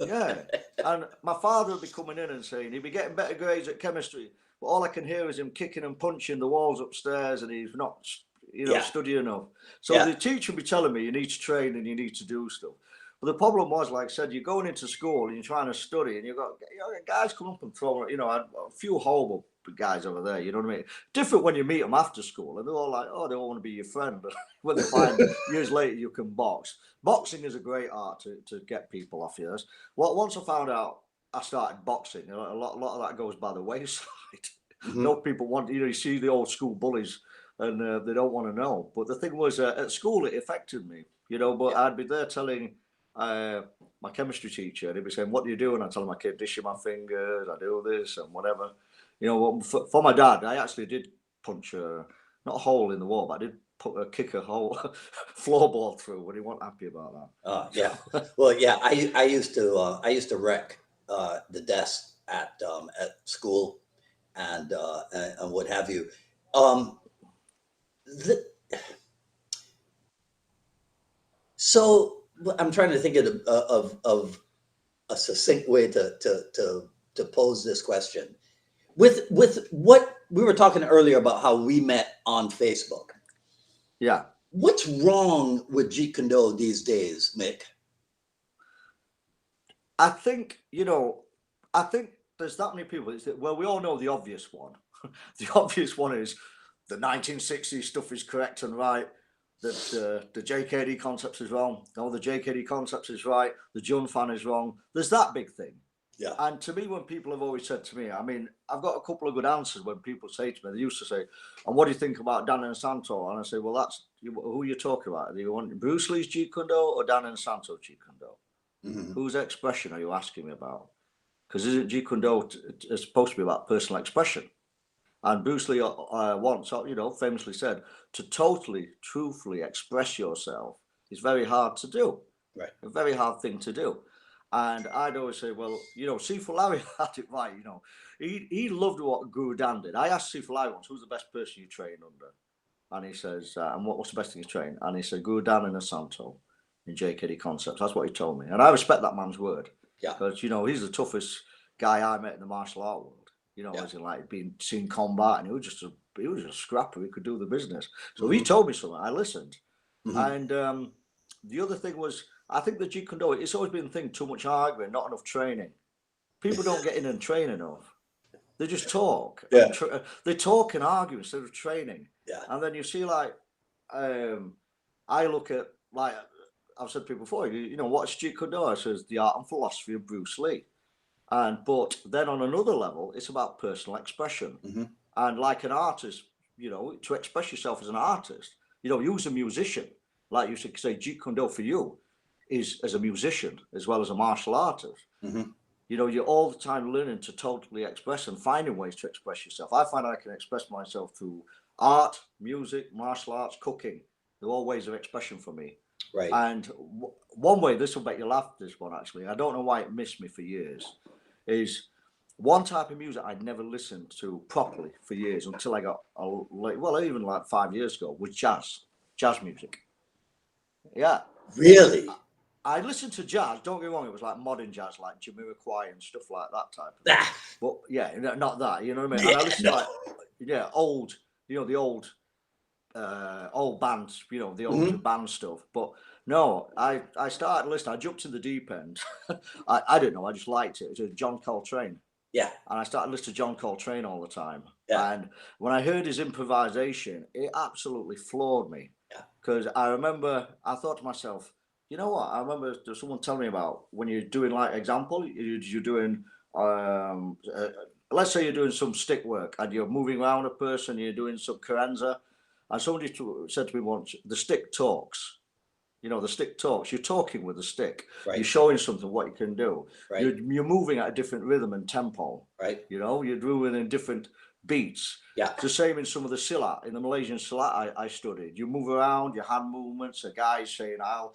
Yeah, and my father would be coming in and saying he'd be getting better grades at chemistry, but all I can hear is him kicking and punching the walls upstairs, and he's not, studying enough. So the teacher would be telling me, you need to train and you need to do stuff. But the problem was, like I said, you're going into school and you're trying to study, and you've got guys come up and throw, a few horrible guys over there, you know what I mean? Different when you meet them after school, and they're all like, oh, they all want to be your friend. But when they find years later you can box. Boxing is a great art to get people off yours. Well, once I found out I started boxing, a lot of that goes by the wayside. No people want, you see the old school bullies, and they don't want to know. But the thing was, at school, it affected me, but I'd be there telling my chemistry teacher, and he'd be saying, what do you do? And I tell him, I keep dishing my fingers, I do this and whatever. For my dad, I actually did punch not a hole in the wall, but I did kick a whole floorboard through when he wasn't happy about that. Yeah. Well, yeah, I used to wreck the desk at school and what have you. So I'm trying to think of a succinct way to pose this question. With what we were talking earlier about, how we met on Facebook. Yeah. What's wrong with Jeet Kune these days, Mick? I think, I think there's that many people. Well, we all know the obvious one. The obvious one is the 1960s stuff is correct and right. The JKD concepts is wrong. No, the JKD concepts is right. The Jun fan is wrong. There's that big thing. Yeah. And to me, when people have always said to me, I mean, I've got a couple of good answers when people say to me, they used to say, and what do you think about Dan and Santo? And I say, well, that's who you're talking about. Do you want Bruce Lee's Jeet Kune Do or Dan and Santo Jeet Kune Do? Mm-hmm. Whose expression are you asking me about? Because isn't Jeet Kune Do it's supposed to be about personal expression? And Bruce Lee once, famously said, to totally, truthfully express yourself is very hard to do. Right. A very hard thing to do. And I'd always say, well, Sifu Larry had it right. He loved what Guru Dan did. I asked Sifu Larry once, who's the best person you trained under? And he says, and what's the best thing you trained? And he said, Guru Dan and Asanto in JKD Concepts. That's what he told me. And I respect that man's word. Yeah. Because, he's the toughest guy I met in the martial art world. As in like being seen combat, and he was just a scrapper. He could do the business. So he told me something. I listened. And the other thing was, I think the Jeet Kune Do, it's always been the thing, too much arguing, not enough training. People don't get in and train enough. They just talk. Yeah. They talk and argue instead of training. Yeah. And then you see like, I look at, like I've said to people before, what's Jeet Kune Do? I says, the art and philosophy of Bruce Lee. But then on another level, it's about personal expression. Mm-hmm. And like an artist, to express yourself as an artist, you as a musician, like you should say, Jeet Kune Do for you is as a musician as well as a martial artist. Mm-hmm. You're all the time learning to totally express and finding ways to express yourself. I find I can express myself through art, music, martial arts, cooking. They're all ways of expression for me. Right. And one way, this will make you laugh, this one actually, I don't know why it missed me for years, is one type of music I'd never listened to properly for years until I got, even like 5 years ago, was jazz music. Yeah. Really? I listened to jazz, don't get me wrong, it was like modern jazz, like Jamiroquai and stuff like that type of thing. But yeah, not that, you know what I mean? And I listened to old, the old bands, the old band stuff. But no, I started listening, I jumped in the deep end. I don't know, I just liked it. It was John Coltrane. Yeah. And I started listening to John Coltrane all the time. Yeah. And when I heard his improvisation, it absolutely floored me. Yeah. Because I remember, I thought to myself, you know what? I remember there's someone telling me about when you're doing, like, example, you're doing, let's say you're doing some stick work and you're moving around a person, you're doing some carenza. And somebody said to me once, the stick talks. The stick talks. You're talking with the stick. Right. You're showing something what you can do. Right. You're moving at a different rhythm and tempo. Right. You're doing in different beats. Yeah. It's the same in some of the Silat. In the Malaysian Silat I studied. You move around, your hand movements, a guy's saying, I'll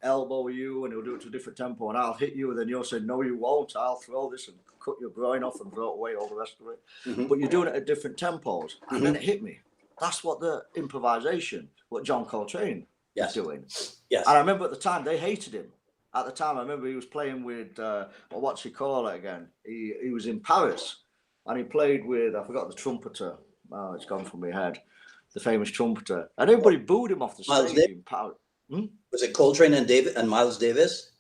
elbow you, and he'll do it to a different tempo, and I'll hit you, and then you'll say, no, you won't. I'll throw this and cut your groin off and throw it away, all the rest of it. Mm-hmm. But you're doing it at different tempos. And then it hit me. That's what the improvisation, what John Coltrane is doing. Yes. And I remember at the time, they hated him. At the time, I remember he was playing with, what's he call it again? He was in Paris, and he played with, I forgot the trumpeter. Oh, it's gone from my head. The famous trumpeter. And everybody booed him off the stage in Paris. Was it Coltrane and Miles Davis?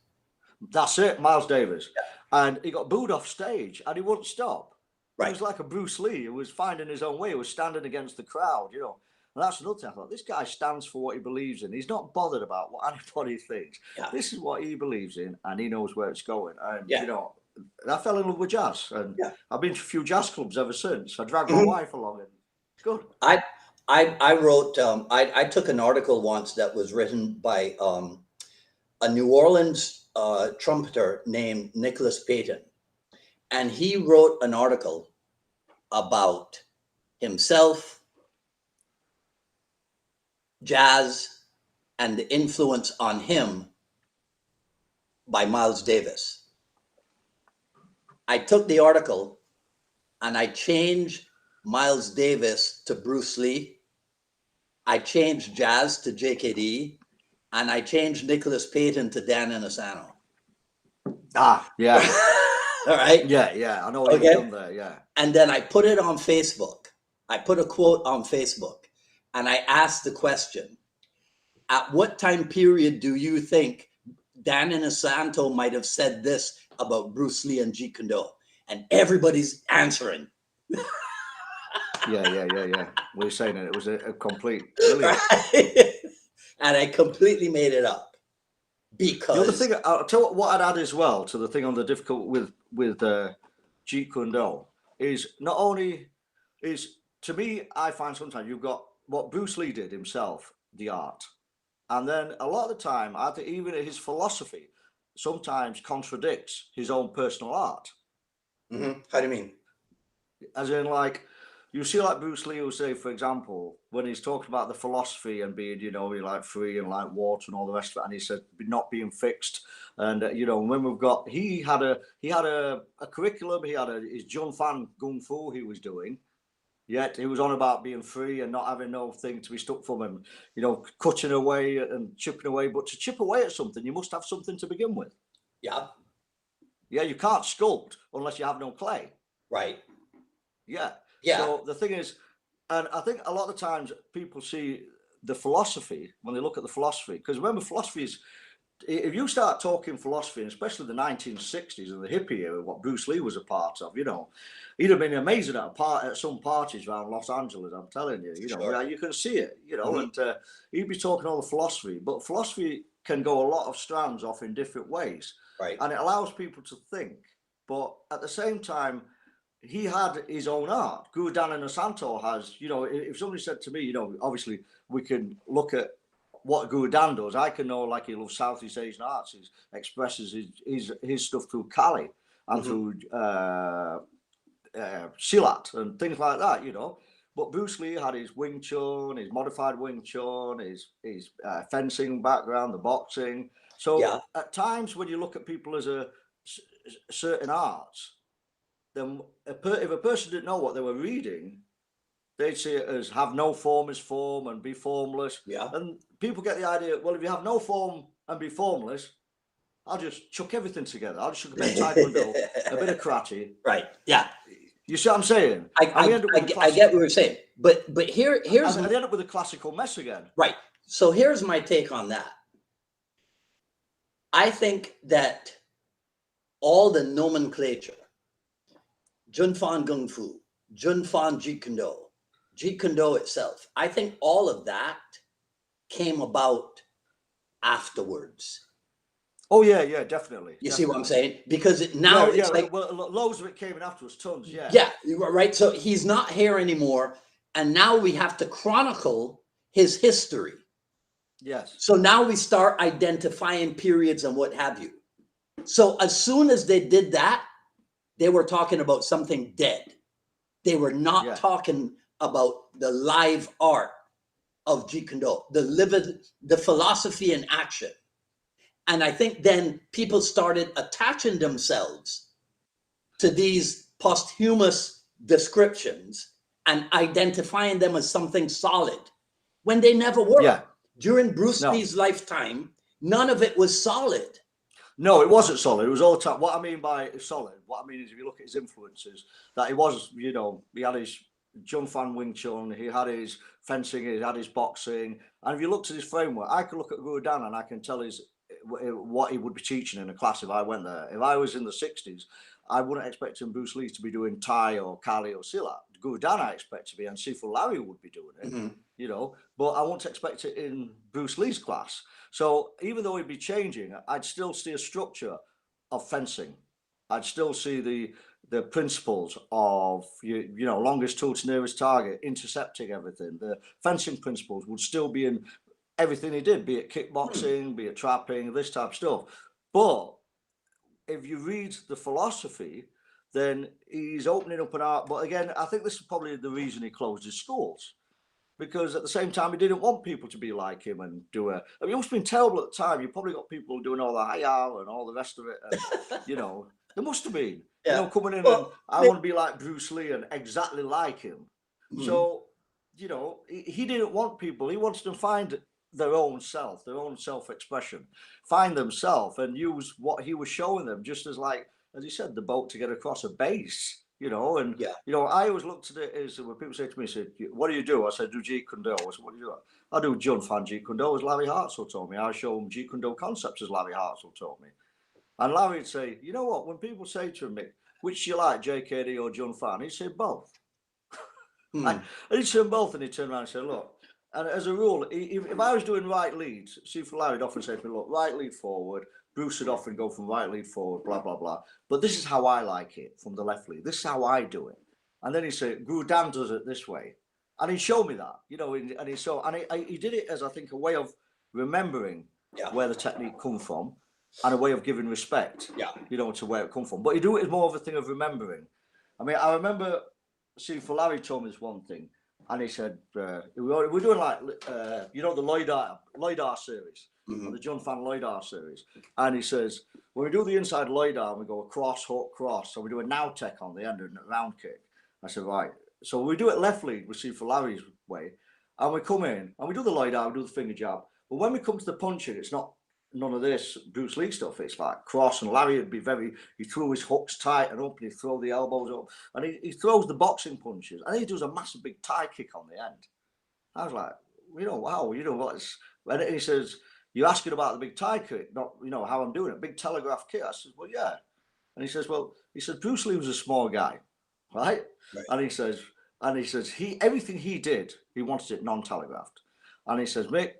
That's it, Miles Davis. Yeah. And he got booed off stage, and he wouldn't stop. Right. He was like a Bruce Lee. He was finding his own way. He was standing against the crowd, And that's another thing I thought, this guy stands for what he believes in. He's not bothered about what anybody thinks. Yeah. This is what he believes in, and he knows where it's going. And, I fell in love with jazz. And I've been to a few jazz clubs ever since. I dragged my wife along, and it's good. I wrote, I took an article once that was written by a New Orleans trumpeter named Nicholas Payton. And he wrote an article about himself, jazz, and the influence on him by Miles Davis. I took the article and I changed Miles Davis to Bruce Lee. I changed jazz to JKD, and I changed Nicholas Payton to Dan Inosanto. Ah, yeah. All right. Yeah. I know what you've done there. Yeah. And then I put it on Facebook. I put a quote on Facebook, and I asked the question: at what time period do you think Dan Inosanto might have said this about Bruce Lee and Jeet Kune Do? and everybody's answering. Yeah. We're saying it was a complete brilliant. Right? And I completely made it up The other because thing, I'll tell you what I'd add as well to the thing on the difficult with Jeet Kune is not only is, to me, I find sometimes you've got what Bruce Lee did himself, the art, and then a lot of the time I think even his philosophy sometimes contradicts his own personal art. How do you mean? As in, like, you see, like Bruce Lee will say, for example, when he's talking about the philosophy and being, like free and like water and all the rest of it, and he said not being fixed, and when we've got, he had a curriculum, he had his Jun Fan Gung Fu he was doing, yet he was on about being free and not having no thing to be stuck from him, cutting away and chipping away. But to chip away at something, you must have something to begin with. Yeah. Yeah, you can't sculpt unless you have no clay. Right. Yeah. Yeah. So the thing is, and I think a lot of times people see the philosophy when they look at the philosophy, because remember, philosophy is, if you start talking philosophy, and especially the 1960s and the hippie era, what Bruce Lee was a part of, he'd have been amazing at some parties around Los Angeles. I'm telling you, Sure. you can see it, and he'd be talking all the philosophy, but philosophy can go a lot of strands off in different ways, Right. and it allows people to think. But at the same time, he had his own art. Guru Dana Santo has, if somebody said to me, obviously we can look at what Guru Dan does. I can know, like, he loves Southeast Asian arts. He expresses his stuff through Kali and through Silat and things like that, But Bruce Lee had his Wing Chun, his modified Wing Chun, his fencing background, the boxing. So at times when you look at people as certain arts, then if a person didn't know what they were reading, they'd see it as have no form as form and be formless. Yeah. And people get the idea, well, if you have no form and be formless, I'll just chuck everything together. I'll just chuck a bit of Taekwondo, a bit of karate. Right. Yeah. You see what I'm saying? I get what you're saying. But here's and they end up with a classical mess again. Right. So here's my take on that. I think that all the nomenclature, Jun Fan Gung Fu, Jun Fan Jeet Kune itself, I think all of that came about afterwards. Oh yeah, definitely. You see what I'm saying? Because it's like, well, loads of it came in afterwards, tons. Yeah. Yeah, right. So he's not here anymore, and now we have to chronicle his history. Yes. So now we start identifying periods and what have you. So as soon as they did that, they were talking about something dead. They were not talking about the live art of Jeet Kune, the philosophy in action. And I think then people started attaching themselves to these posthumous descriptions and identifying them as something solid when they never were. Yeah. During Bruce Lee's lifetime, none of it was solid. No, it wasn't solid. It was all time. What I mean by solid, what I mean is if you look at his influences, that he was, he had his Jun Fan Wing Chun, he had his fencing, he had his boxing. And if you looked at his framework, I could look at Guru Dan and I can tell what he would be teaching in a class if I went there. If I was in the 60s, I wouldn't expect him, Bruce Lee, to be doing Thai or Kali or Silat. Guru Dan I expect to be, and Sifu Larry would be doing it, but I wouldn't expect it in Bruce Lee's class. So even though he'd be changing, I'd still see a structure of fencing. I'd still see the principles of, longest tool to nearest target, intercepting everything. The fencing principles would still be in everything he did, be it kickboxing, be it trapping, this type of stuff. But if you read the philosophy, then he's opening up an art. But again, I think this is probably the reason he closed his schools. Because at the same time, he didn't want people to be like him and do it must have been terrible at the time. You probably got people doing all the hi-ya and all the rest of it. And, there must have been, coming in and I want to be like Bruce Lee and exactly like him. So, he didn't want people. He wanted to find their own self, their own self-expression, find themselves and use what he was showing them, just as he said, the boat to get across a base. I always looked at it as when people say to me, what do you do? I said, do Jeet Kune. I said, what do you do? I do Jun Fan Jeet Kune as Larry Hartsell told me. I show them Jeet Kune concepts as Larry Hartsell told me. And Larry would say, you know what? When people say to him, Mick, which you like, JKD or John Fan? He said both. Hmm. And he said both, and he turned around and said, look, and as a rule, if I was doing right leads, Steve Larry would often say to me, look, right lead forward. Bruce would often go from right lead forward, blah, blah, blah. But this is how I like it from the left lead. This is how I do it. And then he said, Guru Dan does it this way. And he showed me that, you know, and he did it as, I think, a way of remembering where the technique come from and a way of giving respect, you know, to where it come from. But he do it as more of a thing of remembering. I mean, I remember Steve Larry told me this one thing. And he said, we're doing like, you know, the LiDAR series, the John Fan LiDAR series. And he says, when we do the inside LiDAR, we go across, hook, cross. So we do a now tech on the end and a round kick. I said, right. So we do it left lead, we see for Larry's way. And we come in and we do the LiDAR, we do the finger jab. But when we come to the punching, it's not none of this Bruce Lee stuff. It's like cross, and Larry would be he threw his hooks tight and up, and he'd throw the elbows up, and he throws the boxing punches, and he does a massive big tie kick on the end. I was like, you know, wow, you know what's, and he says, you're asking about the big tie kick, not, you know, how I'm doing it, big telegraph kick. I said, well, yeah. And he says, Bruce Lee was a small guy, right? And he says, everything he did, he wanted it non-telegraphed. And he says, Mick,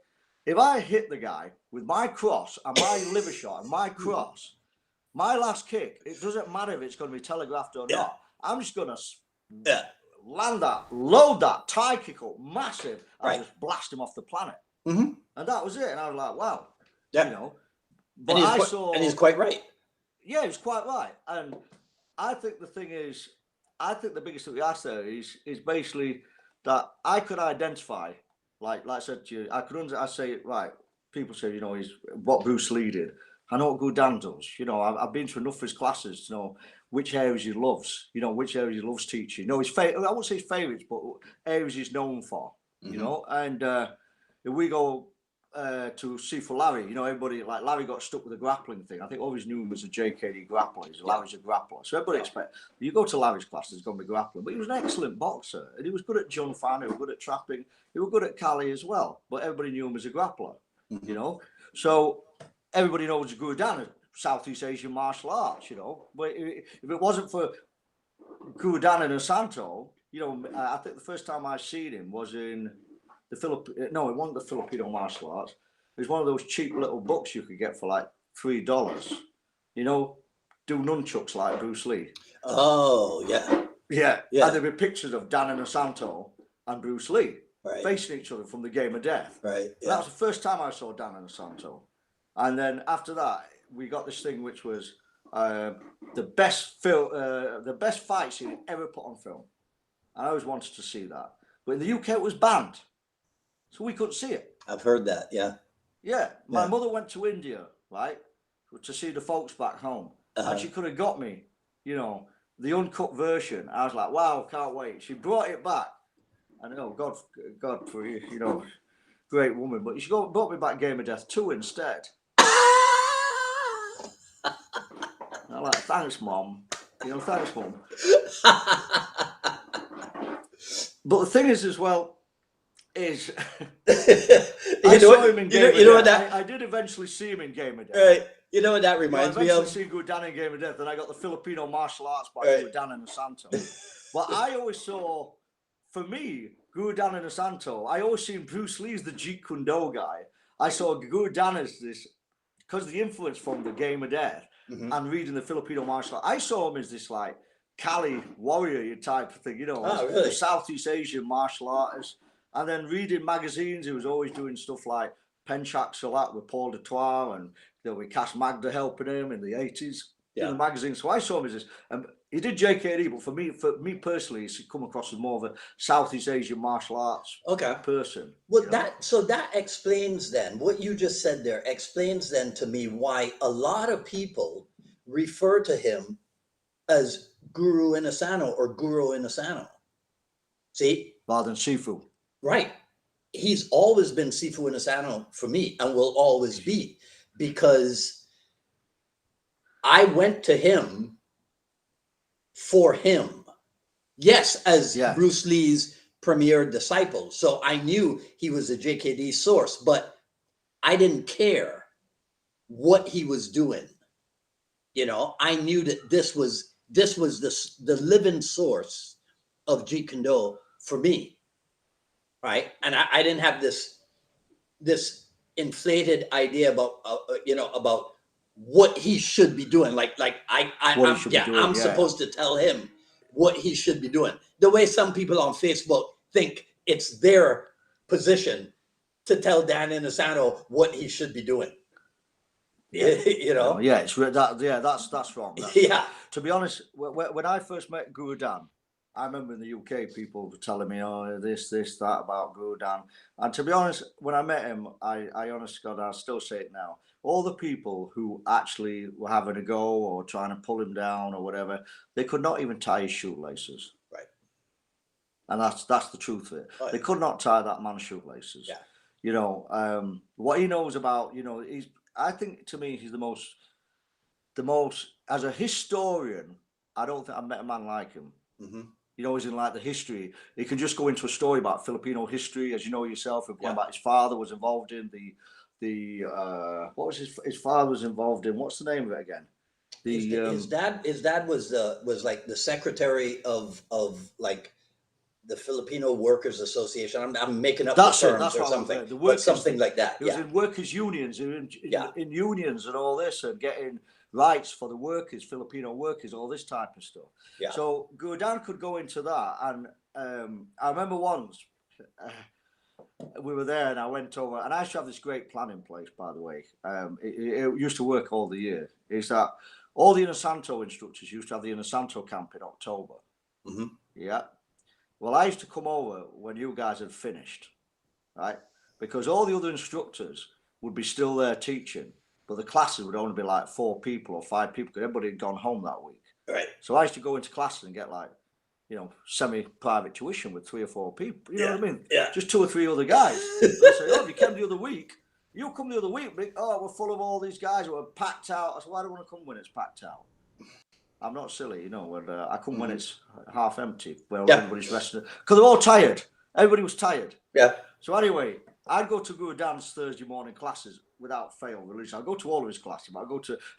if I hit the guy with my cross and my liver shot and my cross, my last kick, it doesn't matter if it's going to be telegraphed or not. I'm just going to land that, load that, tie kick up, massive, and just blast him off the planet. And that was it. And I was like, wow. You know. But and he's quite right. Yeah, he was quite right. And I think the thing is, I think the biggest thing we asked there is basically that I could identify, like I said to you, I say, right, people say, you know, he's what Bruce Lee did. I know what Guru Dan does. You know, I've been to enough of his classes to know which areas he loves, you know, which areas he loves teaching. You know, I won't say his favourites, but areas he's known for, you know. And if we go to see for Larry, you know, everybody, like Larry got stuck with the grappling thing. I think always knew him as a JKD grappler. Larry's a grappler. So everybody expect, you go to Larry's class, there's going to be grappling. But he was an excellent boxer. And he was good at John Fan, he was good at trapping, he was good at Cali as well. But everybody knew him as a grappler, you know. So everybody knows Guru Dan, Southeast Asian martial arts, you know. But if it wasn't for Guru Dan and Asanto, you know, I think the first time I seen him was in it wasn't the Filipino martial arts. It was one of those cheap little books you could get for like $3. You know, do nunchucks like Bruce Lee. Oh, yeah. Yeah. And there'd be pictures of Dan and Asanto and Bruce Lee facing each other from the Game of Death. Right. Yeah. That was the first time I saw Dan and Asanto. And then after that, we got this thing which was the best fight scene ever put on film. And I always wanted to see that. But in the UK, it was banned. So we couldn't see it. I've heard that, yeah. Yeah. My mother went to India, right, to see the folks back home. And she could have got me, you know, the uncut version. I was like, wow, can't wait. She brought it back. I know, God for you, you know, great woman. But she brought me back Game of Death 2 instead. I'm like, thanks, Mom. You know, thanks, Mom. But the thing is, as well, is I saw him in Game of Death. I did eventually see him in Game of Death. Right. You know what that reminds me of? I eventually see Guru Dan in Game of Death, and I got the Filipino martial arts by Guru Dan and Asanto. But I always saw, for me, Guru Dan and Asanto, I always seen Bruce Lee as the Jeet Kune guy. I saw Guru Dan as this, because of the influence from the Game of Death and reading the Filipino martial art. I saw him as this like Cali warrior type of thing, you know, the Southeast Asian martial artist. And then reading magazines, he was always doing stuff like Penchak Salat with Paul Dutoit, and there was Cass Magda helping him in the 80s in the magazine. So I saw him as this. He did JKD, but for me personally, he's come across as more of a Southeast Asian martial arts person. Well, that explains then, what you just said there explains then to me why a lot of people refer to him as Guru Inasano or Guru Inasano. See? Rather than Sifu. Right. He's always been Sifu Inasano for me and will always be, because I went to him for him. Yes, as Bruce Lee's premier disciple. So I knew he was a JKD source, but I didn't care what he was doing. You know, I knew that this was this was the living source of Jeet Kune for me, right? And I didn't have this inflated idea about about what he should be doing. Like What he should be doing, I'm supposed to tell him what he should be doing. The way some people on Facebook think it's their position to tell Dan Inosanto what he should be doing. Yeah. You know? Yeah, it's that. Yeah, that's wrong. Yeah. To be honest, when I first met Guru Dan, I remember in the UK people were telling me, "Oh, this, that about Guru Dan." And to be honest, when I met him, I honest to God, I still say it now. All the people who actually were having a go or trying to pull him down or whatever, they could not even tie his shoelaces. Right. And that's the truth of it. Oh, yeah. They could not tie that man's shoelaces. Yeah. You know, what he knows about, I think to me, he's the most, as a historian, I don't think I've met a man like him. Mm-hmm. He's in like the history. He can just go into a story about Filipino history, as you know yourself, about his father was involved in what was his father was involved in? What's the name of it again? His dad was like the secretary of like the Filipino Workers Association. I'm making up the terms or something, but something like that. He was in workers' unions, in unions and all this, and getting rights for the workers, Filipino workers, all this type of stuff. Yeah. So Guru Dan could go into that, and I remember once we were there, and I went over, and I used to have this great plan in place, by the way. It used to work all the year. Is that all the Inosanto instructors used to have the Inosanto camp in October? Mm-hmm. Yeah. Well, I used to come over when you guys had finished, right? Because all the other instructors would be still there teaching, but the classes would only be like 4 people or 5 people because everybody had gone home that week. Right. So I used to go into classes and get like, semi-private tuition with 3 or 4 people. You know what I mean? Yeah. Just 2 or 3 other guys. They say, "Oh, you came the other week. You come the other week, Mick. Oh, we're full of all these guys who are packed out." I said, "Why do I want to come when it's packed out? I'm not silly, when I come when it's half empty, where everybody's resting." Because they're all tired. Everybody was tired. Yeah. So anyway, I'd go to Guru Dan's Thursday morning classes without fail. I'd go to all of his classes, but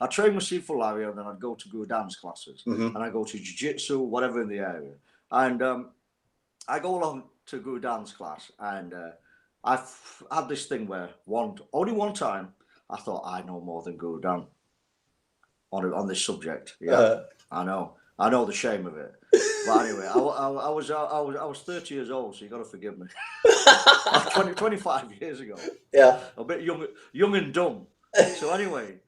I'd train with Sifu Larry, and then I'd go to Guru Dan's classes. Mm-hmm. And I'd go to Jiu-Jitsu, whatever in the area. And I go along to Guru Dan's class, and I've had this thing where only one time I thought I know more than Guru Dan on this subject. Yeah, I know the shame of it. But anyway, I was 30 years old, so you got to forgive me. 25 years ago. Yeah. A bit young and dumb. So anyway,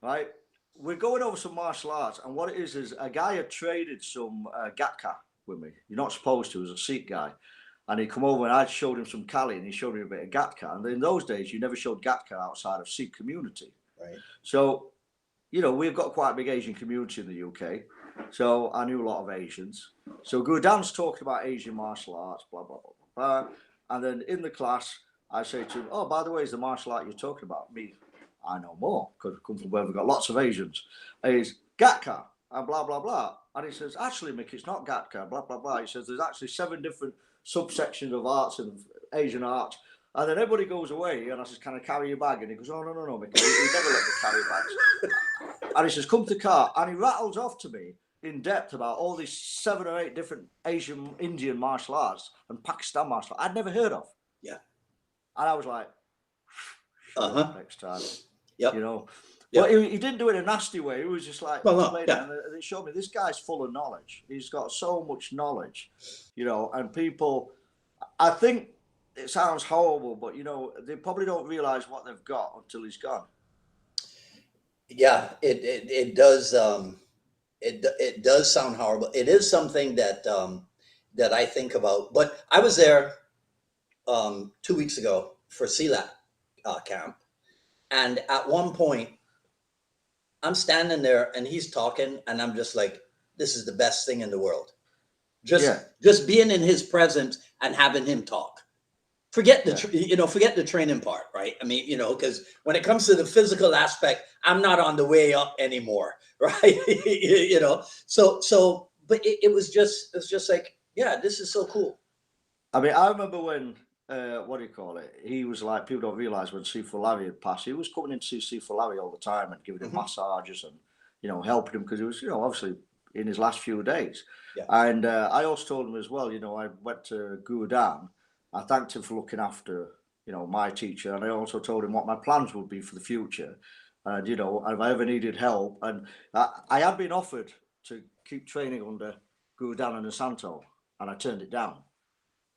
right, we're going over some martial arts, and what it is a guy had traded some gatka with me. You're not supposed to, as a Sikh guy. And he come over, and I showed him some Kali, and he showed me a bit of gatka. And in those days, you never showed gatka outside of Sikh community. Right. So, we've got quite a big Asian community in the UK. So I knew a lot of Asians. So Guru Dan's talking about Asian martial arts, blah, blah, blah, blah, blah. And then in the class, I say to him, "Oh, by the way, is the martial art you're talking about?" Me, I know more, because I come from where we've got lots of Asians. He's Gatka, and blah, blah, blah. And he says, "Actually, Mick, it's not Gatka, blah, blah, blah." He says, "There's actually 7 different subsections of arts and Asian arts." And then everybody goes away, and I says, "Can I carry your bag?" And he goes, "Oh, no, Mick, he never let me carry bags." And he says, "Come to the car." And he rattles off to me in depth about all these 7 or 8 different Asian, Indian martial arts and Pakistan martial arts I'd never heard of. Yeah. And I was like, next time. Yep. But he didn't do it in a nasty way. He was just like, and it showed me this guy's full of knowledge. He's got so much knowledge, and people, I think it sounds horrible, but they probably don't realize what they've got until he's gone. Yeah, it does. It does sound horrible. It is something that I think about. But I was there 2 weeks ago for CLAT camp, and at one point, I'm standing there and he's talking, and I'm just like, "This is the best thing in the world." Just being in his presence and having him talk. Forget the training part, right? I mean, because when it comes to the physical aspect, I'm not on the way up anymore, right? So, but it was just like, yeah, this is so cool. I mean, I remember when, what do you call it? He was like, people don't realize when Sifu Larry had passed, he was coming in to see Sifu Larry all the time and giving him massages and, helping him, because he was, obviously, in his last few days. Yeah. And I also told him as well, I went to Guru Dan. I thanked him for looking after, my teacher. And I also told him what my plans would be for the future. And, if I ever needed help. And I had been offered to keep training under Guru Dan and Santo, and I turned it down.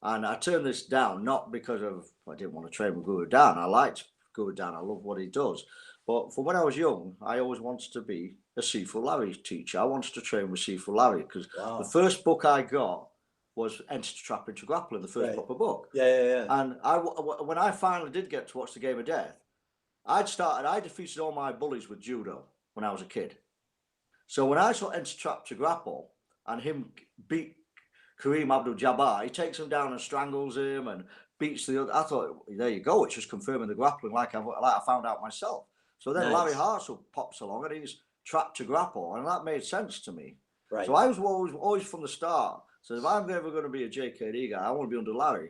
And I turned this down, not because I didn't want to train with Guru Dan. I liked Guru Dan. I love what he does. But from when I was young, I always wanted to be a Seafood Larry teacher. I wanted to train with Seafood Larry because the first book I got was Enter to Trap into Grappling, the first proper book. Yeah. And when I finally did get to watch the Game of Death, I defeated all my bullies with judo when I was a kid. So when I saw Enter to Trap to Grapple and him beat Kareem Abdul-Jabbar, he takes him down and strangles him and beats the other. I thought, there you go, it's just confirming the grappling like I found out myself. So then Larry Hartsell pops along and he's trapped to grapple, and that made sense to me. Right. So I was always from the start. So if I'm ever going to be a JKD guy, I want to be under Larry.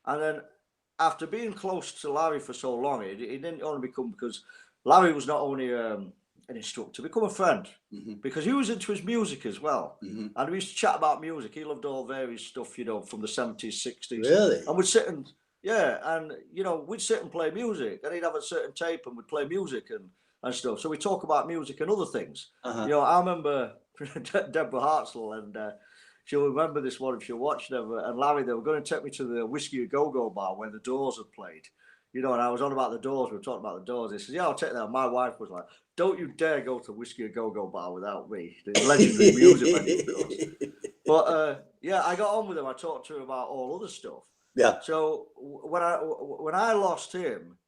And then after being close to Larry for so long, it didn't only become because Larry was not only an instructor, become a friend, because he was into his music as well. And we used to chat about music. He loved all various stuff, from the 70s, 60s. Really? And we'd sit and we'd sit and play music, and he'd have a certain tape and we'd play music and stuff. So we talk about music and other things. I remember Deborah Hartsell, and she'll remember this one if she'll watch them. And Larry, they were going to take me to the Whiskey A Go-Go bar where the Doors had played. And I was on about the Doors. We were talking about the Doors. He says, "Yeah, I'll take that." My wife was like, "Don't you dare go to Whiskey A Go-Go bar without me." The legendary music venue. But I got on with him. I talked to him about all other stuff. Yeah. So when I lost him,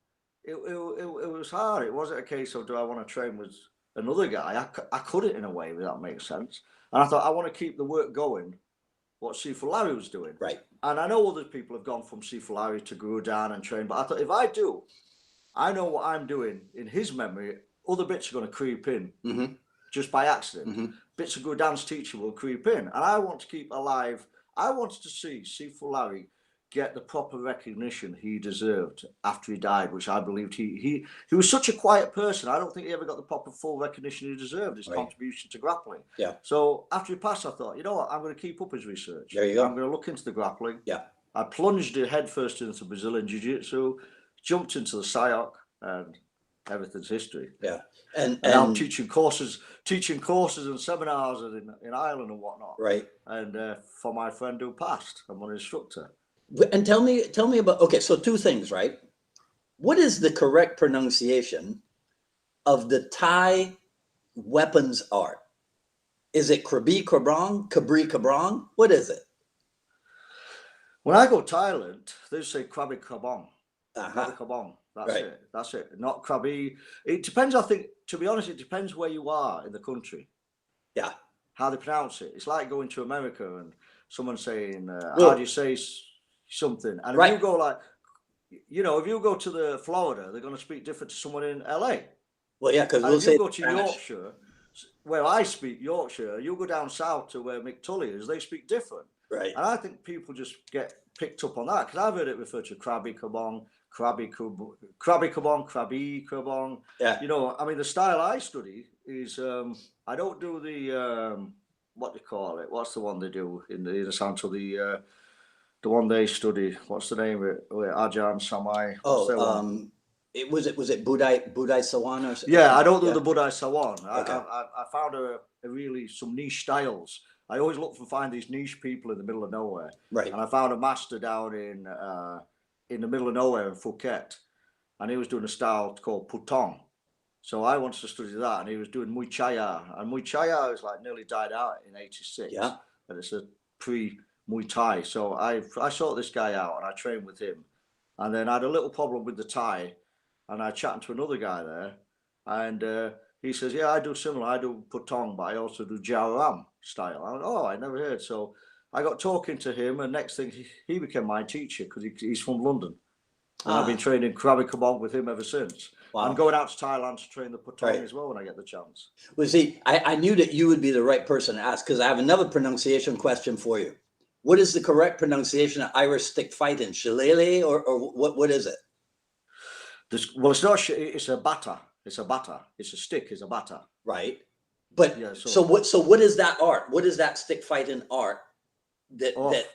it was hard. It wasn't a case of do I want to train with another guy. I couldn't in a way, if that makes sense. And I thought I want to keep the work going, what Seafood Larry was doing. Right. And I know other people have gone from Seafood Larry to Guru Dan and train, but I thought if I do, I know what I'm doing in his memory. Other bits are going to creep in just by accident. Bits of Guru Dan's teaching will creep in, and I want to keep alive. I wanted to see Seafood Larry get the proper recognition he deserved after he died, which I believed he was such a quiet person. I don't think he ever got the proper full recognition he deserved, his contribution to grappling. Yeah. So after he passed, I thought, you know what, I'm going to keep up his research. There you go. I'm going to look into the grappling. Yeah. I plunged headfirst into Brazilian Jiu-Jitsu, jumped into the SIOC, and everything's history. Yeah. And I'm teaching courses and seminars in Ireland and whatnot. Right. And for my friend who passed, I'm an instructor. And tell me about, so two things, right? What is the correct pronunciation of the Thai weapons art? Is it Krabi Krabrong? Kabri Kabrong? What is it? When I go to Thailand, they say Krabi Kabong. Krabi Kabong. That's Right. it. That's it. Not Krabi. It depends, I think, to be honest, it depends where you are in the country. Yeah. How they pronounce it. It's like going to America and someone saying, how do you say something? And if you go if you go to the Florida, they're going to speak different to someone in LA. Well, yeah, because if you go to Yorkshire, where I speak Yorkshire, you go down south to where Mick Tully is, they speak different. Right. And I think people just get picked up on that because I've heard it referred to Krabi Kabong, Krabi Kabong, Krabi Kabong. Yeah. The style I study is I don't do the what do you call it? What's the one they do in the Santo? The one they study. What's the name of it? Ajahn Samai. Was it Budai Sawan or something? Yeah, I don't do the Budai Sawan. Okay. I found some niche styles. I always look for find these niche people in the middle of nowhere. Right. And I found a master down in the middle of nowhere in Phuket, and he was doing a style called Putong. So I wanted to study that, and he was doing Muay Chaya, and Muay Chaya is like nearly died out in '86. Yeah. And it's a pre-Muay Thai. So I sought this guy out, and I trained with him, and then I had a little problem with the Thai, and I chatted to another guy there, and he says, "Yeah, I do similar. I do Putong, but I also do Jiao Ram style." I went, "Oh, I never heard." So I got talking to him, and next thing he became my teacher because he's from London. And I've been training Krabi Kabong with him ever since. Wow. I'm going out to Thailand to train the Putong as well when I get the chance. Well, see, I knew that you would be the right person to ask because I have another pronunciation question for you. What is the correct pronunciation of Irish stick fighting? Shillelagh or what is it? Well, it's not. It's a batter. It's a batter. It's a stick. It's a batter. Right. But Yeah, so what? So what is that art? What is that stick fighting art? That oh, that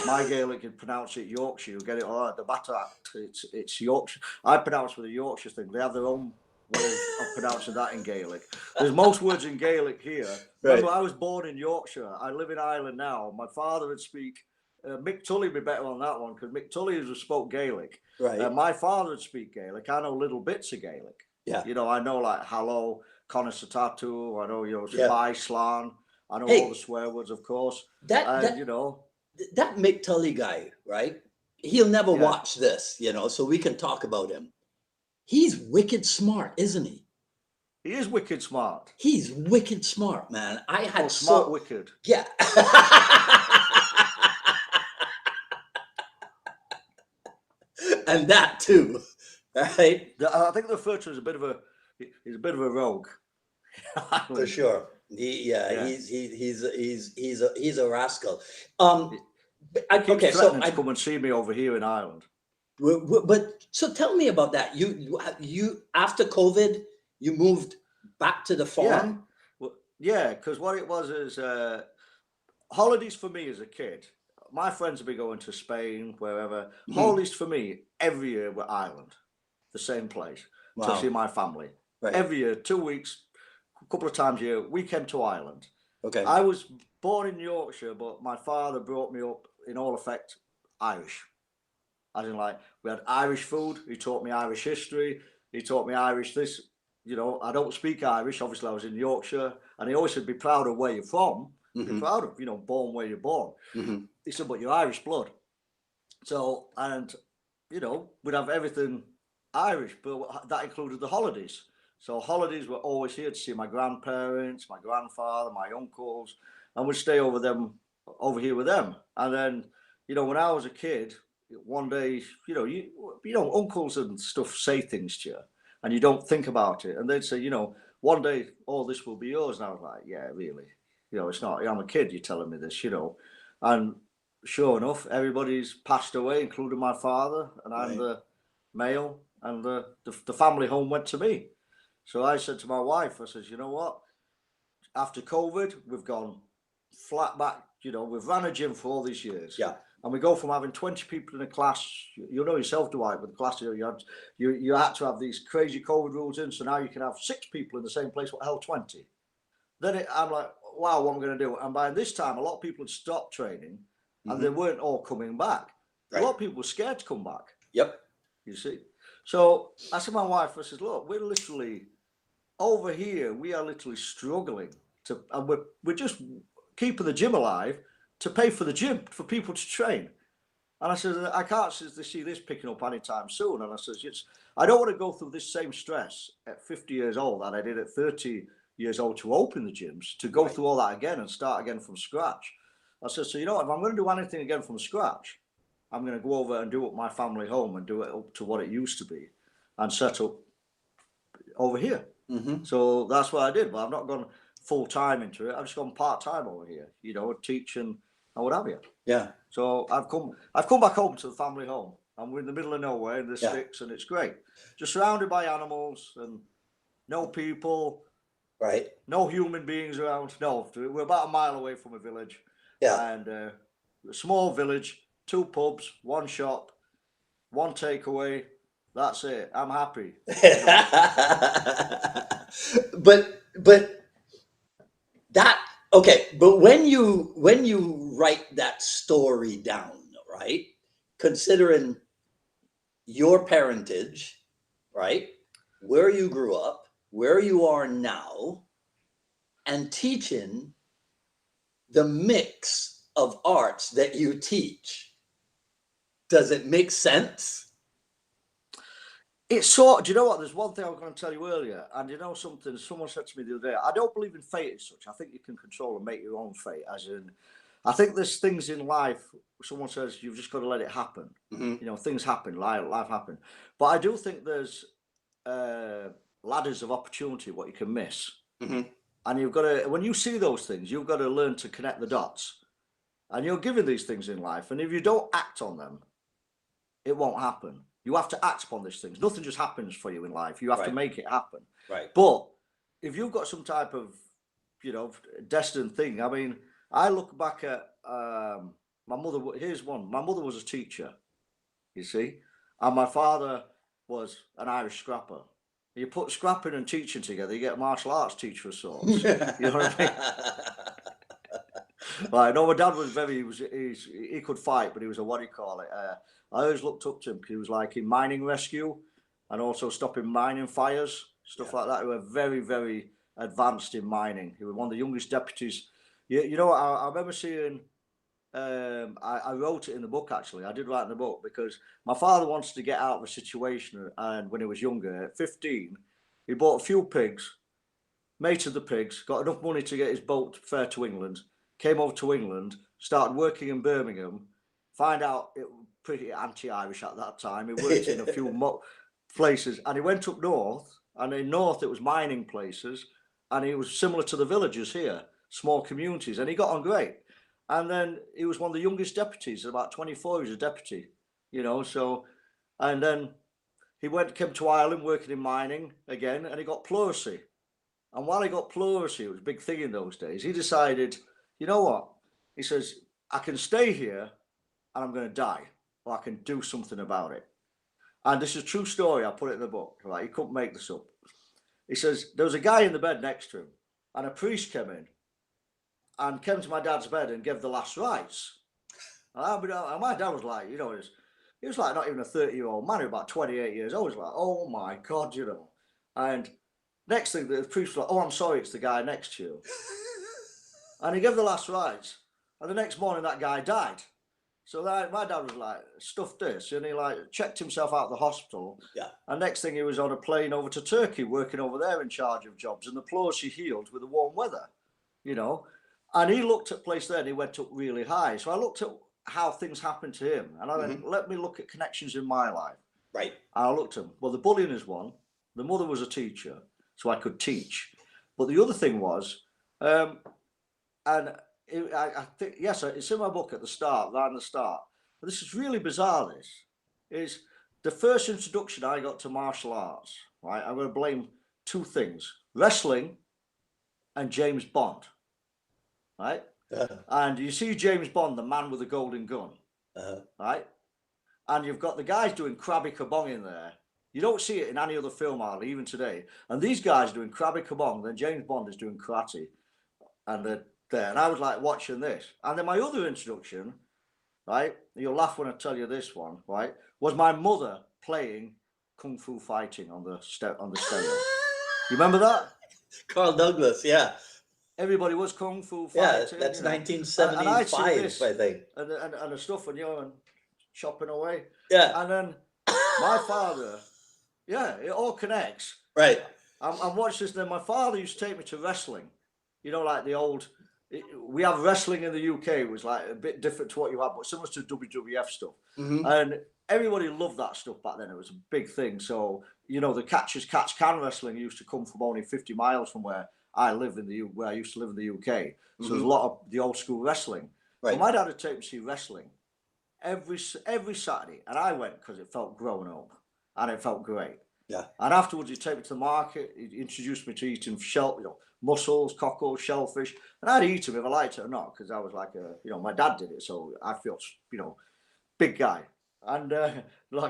my Gaelic, you pronounce it Yorkshire, you get it all right. The batter, it's Yorkshire. I pronounce with a Yorkshire thing. They have their own way of pronouncing that in Gaelic. There's most words in Gaelic here. right, Remember, I was born in Yorkshire. I live in Ireland now. My father would speak. Mick Tully would be better on that one because Mick Tully spoke Gaelic. right, My father would speak Gaelic. I know little bits of Gaelic. yeah, You know, I know like hello, Connor Satatu. I know, yeah. bye, slan. I know all the Hey, swear words, of course. that And, that that Mick Tully guy, right? He'll never yeah, watch this, so we can talk about him. He's wicked smart, isn't he? he is wicked smart. He's wicked smart, man. I Oh, had smart so wicked. yeah. And that too, right? I think the refer to as a bit of a he's a bit of a rogue. For sure. Yeah, Yeah. he's a rascal. He, Um, he keeps okay, so threatening to come and see me over here in Ireland. but so tell me about that. You after COVID, you moved back to the Yeah. farm. Well, yeah, because what it was is holidays for me as a kid. My friends would be going to Spain, wherever. Mhm. Holidays for me every year were Ireland, the same place, to see Wow. my family. Right. Every year, 2 weeks, a couple of times a year, we came to Ireland. Okay. I was born in Yorkshire, but my father brought me up in all effect Irish. As in, like, we had Irish food. He taught me Irish history. He taught me Irish this. I don't speak Irish. Obviously, I was in Yorkshire. And he always said, be proud of where you're from. Be Hmm. proud of, born where you're born. Hmm. He said, but you're Irish blood. So, and, we'd have everything Irish, but that included the holidays. So holidays were always here to see my grandparents, my grandfather, my uncles, and we'd stay over here with them. And then, when I was a kid, one day, uncles and stuff say things to you, and you don't think about it, and they'd say, one day all this will be yours, and I was like, yeah, really, it's not. I'm a kid. You're telling me this, and sure enough, everybody's passed away, including my father, and I'm Right. the male, and the family home went to me. So I said to my wife, I says, you know what? After COVID, we've gone flat back. We've ran a gym for all these years. Yeah. And we go from having 20 people in a class. You know yourself, Dwight, with the class you had to have these crazy COVID rules in. So now you can have 6 people in the same place. What the hell, 20? I'm like, wow, what am I going to do? And by this time, a lot of people had stopped training, and they weren't all coming back. Right. A lot of people were scared to come back. Yep. You see. So I said to my wife, I said, look, we're literally over here. We are literally struggling and we're just keeping the gym alive to pay for the gym for people to train. And I said, I can't see this picking up anytime soon. And I said, I don't want to go through this same stress at 50 years old that I did at 30 years old to open the gyms, to go Right. through all that again and start again from scratch. I said, so if I'm going to do anything again from scratch, I'm going to go over and do up my family home and do it up to what it used to be and set up over here. Mm-hmm. So that's what I did. But I've not gone full time into it. I've just gone part time over here, teaching and what have you. Yeah. So I've come back home to the family home, and we're in the middle of nowhere in the Yeah. sticks, and it's great. Just surrounded by animals and no people, Right. no human beings around. No, we're about a mile away from a village. Yeah. And a small village, 2 pubs, 1 shop, 1 takeaway. That's it. I'm happy. but that okay, but when you write that story down, right? Considering your parentage, right? Where you grew up, where you are now, and teaching the mix of arts that you teach, does it make sense? It's sort. Do you know what? There's one thing I was going to tell you earlier, and something. Someone said to me the other day. I don't believe in fate as such. I think you can control and make your own fate. As in, I think there's things in life. Someone says you've just got to let it happen. Mm-hmm. Things happen. Life happen. But I do think there's ladders of opportunity what you can miss, Mm-hmm. and you've got to. When you see those things, you've got to learn to connect the dots. And you're given these things in life, and if you don't act on them, it won't happen. You have to act upon these things. Nothing just happens for you in life. You have to Right. make it happen. Right. But if you've got some type of, destined thing, I mean, I look back at my mother. Here's one. My mother was a teacher, you see, and my father was an Irish scrapper. You put scrapping and teaching together, you get a martial arts teacher of sorts. You know what I mean? Right, no, my dad was he could fight, but he was what do you call it? I always looked up to him because he was like in mining rescue and also stopping mining fires, stuff like that. He was very, very advanced in mining. He was one of the youngest deputies. You know, I remember seeing, I wrote it in the book actually. I did write in the book because my father wanted to get out of a situation, and when he was younger, at 15, he bought a few pigs, mated the pigs, got enough money to get his boat fare to England, came over to England, started working in Birmingham, find out it was pretty anti-Irish at that time. He worked in a few places, and he went up north, and in north it was mining places, and he was similar to the villagers here, small communities, and he got on great. And then he was one of the youngest deputies, about 24, he was a deputy, so, and then he came to Ireland working in mining again, and he got pleurisy. And while he got pleurisy, it was a big thing in those days, he decided, you know what? He says, I can stay here and I'm going to die, or I can do something about it. And this is a true story. I put it in the book, right? He couldn't make this up. He says, there was a guy in the bed next to him, and a priest came in and came to my dad's bed and gave the last rites. And my dad was like, he was like not even a 30-year-old man, he was about 28 years old. He was like, oh my God, And next thing, the priest was like, oh, I'm sorry, it's the guy next to you. And he gave the last rites. And the next morning, that guy died. So my dad was like, stuff this. And he checked himself out of the hospital. Yeah. And next thing, he was on a plane over to Turkey, working over there in charge of jobs. And the pleurisy healed with the warm weather, And he looked at place there and he went up really high. So I looked at how things happened to him. And I went, let me look at connections in my life. Right. And I looked at him. Well, the bullying is one. The mother was a teacher, so I could teach. But the other thing was, I think, yes, it's in my book at the start, right in the start. But this is really bizarre, this. Is the first introduction I got to martial arts, right? I'm going to blame two things. Wrestling and James Bond, right? And you see James Bond, the man with the golden gun, right? And you've got the guys doing Krabi Kabong in there. You don't see it in any other film hardly, even today. And these guys are doing Krabi Kabong, then James Bond is doing karate. And they're there. And I was like watching this. And then my other introduction, right, you'll laugh when I tell you this one, right, was my mother playing Kung Fu fighting on the stereo. You remember that? Carl Douglas, yeah. Everybody was Kung Fu fighting. Yeah, that's 1975, I think. And the stuff, and chopping away. Yeah. And then my father, it all connects. Right. I'm watching this, and then my father used to take me to wrestling. Like the old, we have wrestling in the UK, it was like a bit different to what you have, but similar to WWF stuff. Mm-hmm. And everybody loved that stuff back then. It was a big thing. So, the catch can wrestling used to come from only 50 miles from where I live where I used to live in the UK. So mm-hmm. There's a lot of the old school wrestling. Right. But my dad would take me to see wrestling every Saturday, and I went because it felt grown up and it felt great. Yeah. And afterwards, he'd take me to the market. He introduced me to eating mussels, cockles, shellfish, and I'd eat them if I liked it or not, because I was like my dad did it, so I feel, big guy, and feel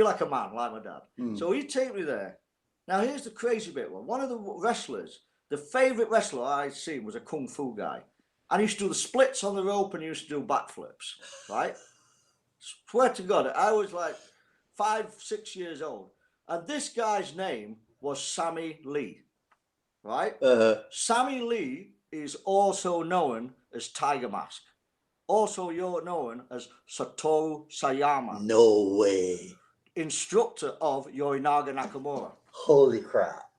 like a man, like my dad. Mm. So he'd take me there. Now here's the crazy bit. One of the wrestlers, the favorite wrestler I'd seen was a kung fu guy, and he used to do the splits on the rope and he used to do backflips. Right? Swear to God, I was like 5-6 years old, and this guy's name was Sammy Lee. Right? Sammy Lee is also known as Tiger Mask. Also, you're known as Satoru Sayama. No way. Instructor of Yorinaga Nakamura. Holy crap.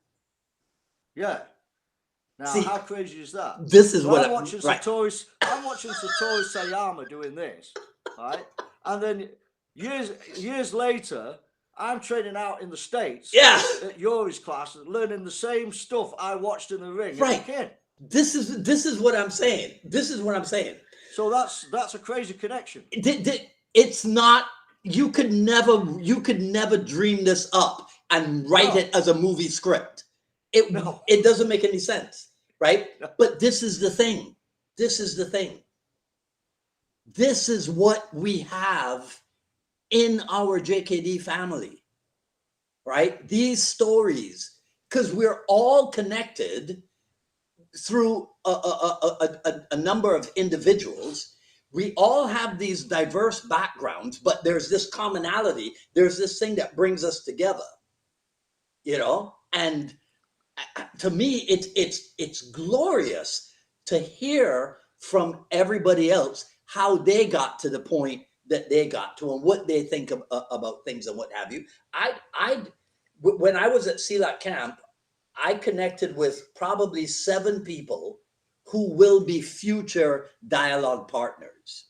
Yeah. Now, see, how crazy is that? This is I'm watching Satoru Sayama doing this, right? And then years later, I'm training out in the States at Yuri's class, learning the same stuff I watched in the ring as a kid. This is what I'm saying. This is what I'm saying. So that's a crazy connection. It's not. You could never dream this up and write it as a movie script. No. it doesn't make any sense, right? But this is the thing. This is the thing. This is what we have in our JKD family, right? These stories, because we're all connected through a number of individuals. We all have these diverse backgrounds, but there's this commonality. There's this thing that brings us together, and to me, it's glorious to hear from everybody else how they got to the point that they got to and what they think about things and what have you. When I was at CELAC camp, I connected with probably 7 people who will be future dialogue partners.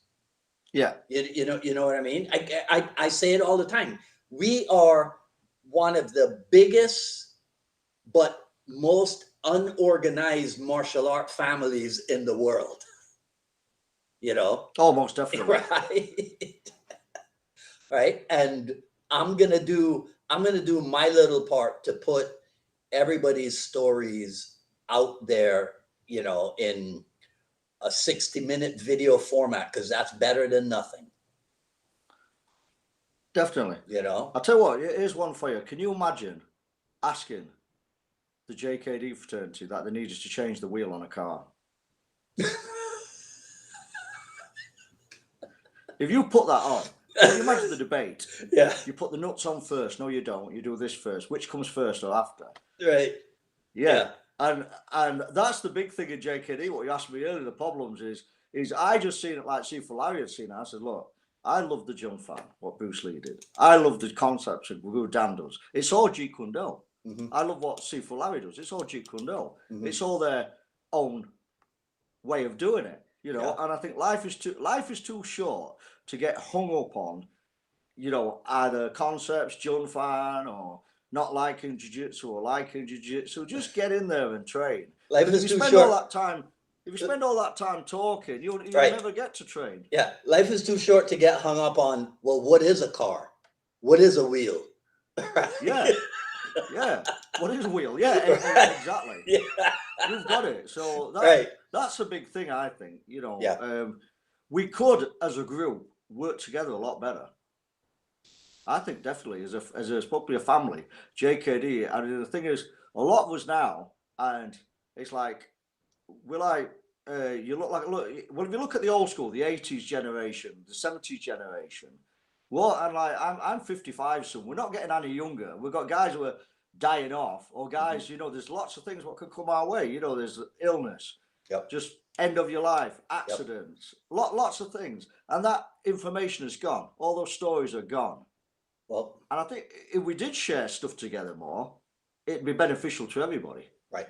Yeah. You know what I mean? I say it all the time. We are one of the biggest but most unorganized martial art families in the world. Oh, most definitely. Right. Right. And I'm gonna do my little part to put everybody's stories out there, in a 60-minute video format, because that's better than nothing. Definitely. I'll tell you what, here's one for you. Can you imagine asking the JKD fraternity that they needed to change the wheel on a car? If you put that on, can you imagine the debate? Yeah. You put the nuts on first. No, you don't. You do this first. Which comes first or after? Right. Yeah. And that's the big thing in JKD. What you asked me earlier, the problems is I just seen it like Sifu Larry had seen it. I said, look, I love the Jung Fan, what Bruce Lee did. I love the concepts of what Dan does. It's all Jeet Kune. Mm-hmm. I love what Sifu Larry does. It's all Jeet Kune. Mm-hmm. It's all their own way of doing it, And I think life is too short to get hung up on, either concepts, Jung Fan, or not liking jiu-jitsu or liking jiu-jitsu. Just get in there and train. Life is too short. If you spend all that time talking, you'll never get to train. Yeah, life is too short to get hung up on, well, what is a car? What is a wheel? Yeah. Yeah. What is a wheel? Yeah, exactly. Yeah. You've got it. So that's a big thing, I think. We could, as a group, work together a lot better. I think definitely as probably a family, JKD. And the thing is, a lot of us now, and it's like, you look like, well, if you look at the old school, the 80s generation, the 70s generation, I'm 55, so we're not getting any younger. We've got guys who are dying off, or guys, there's lots of things what could come our way. There's illness, just end of your life, accidents, lots of things. And that information is gone. All those stories are gone. Well, and I think if we did share stuff together more, it'd be beneficial to everybody. Right.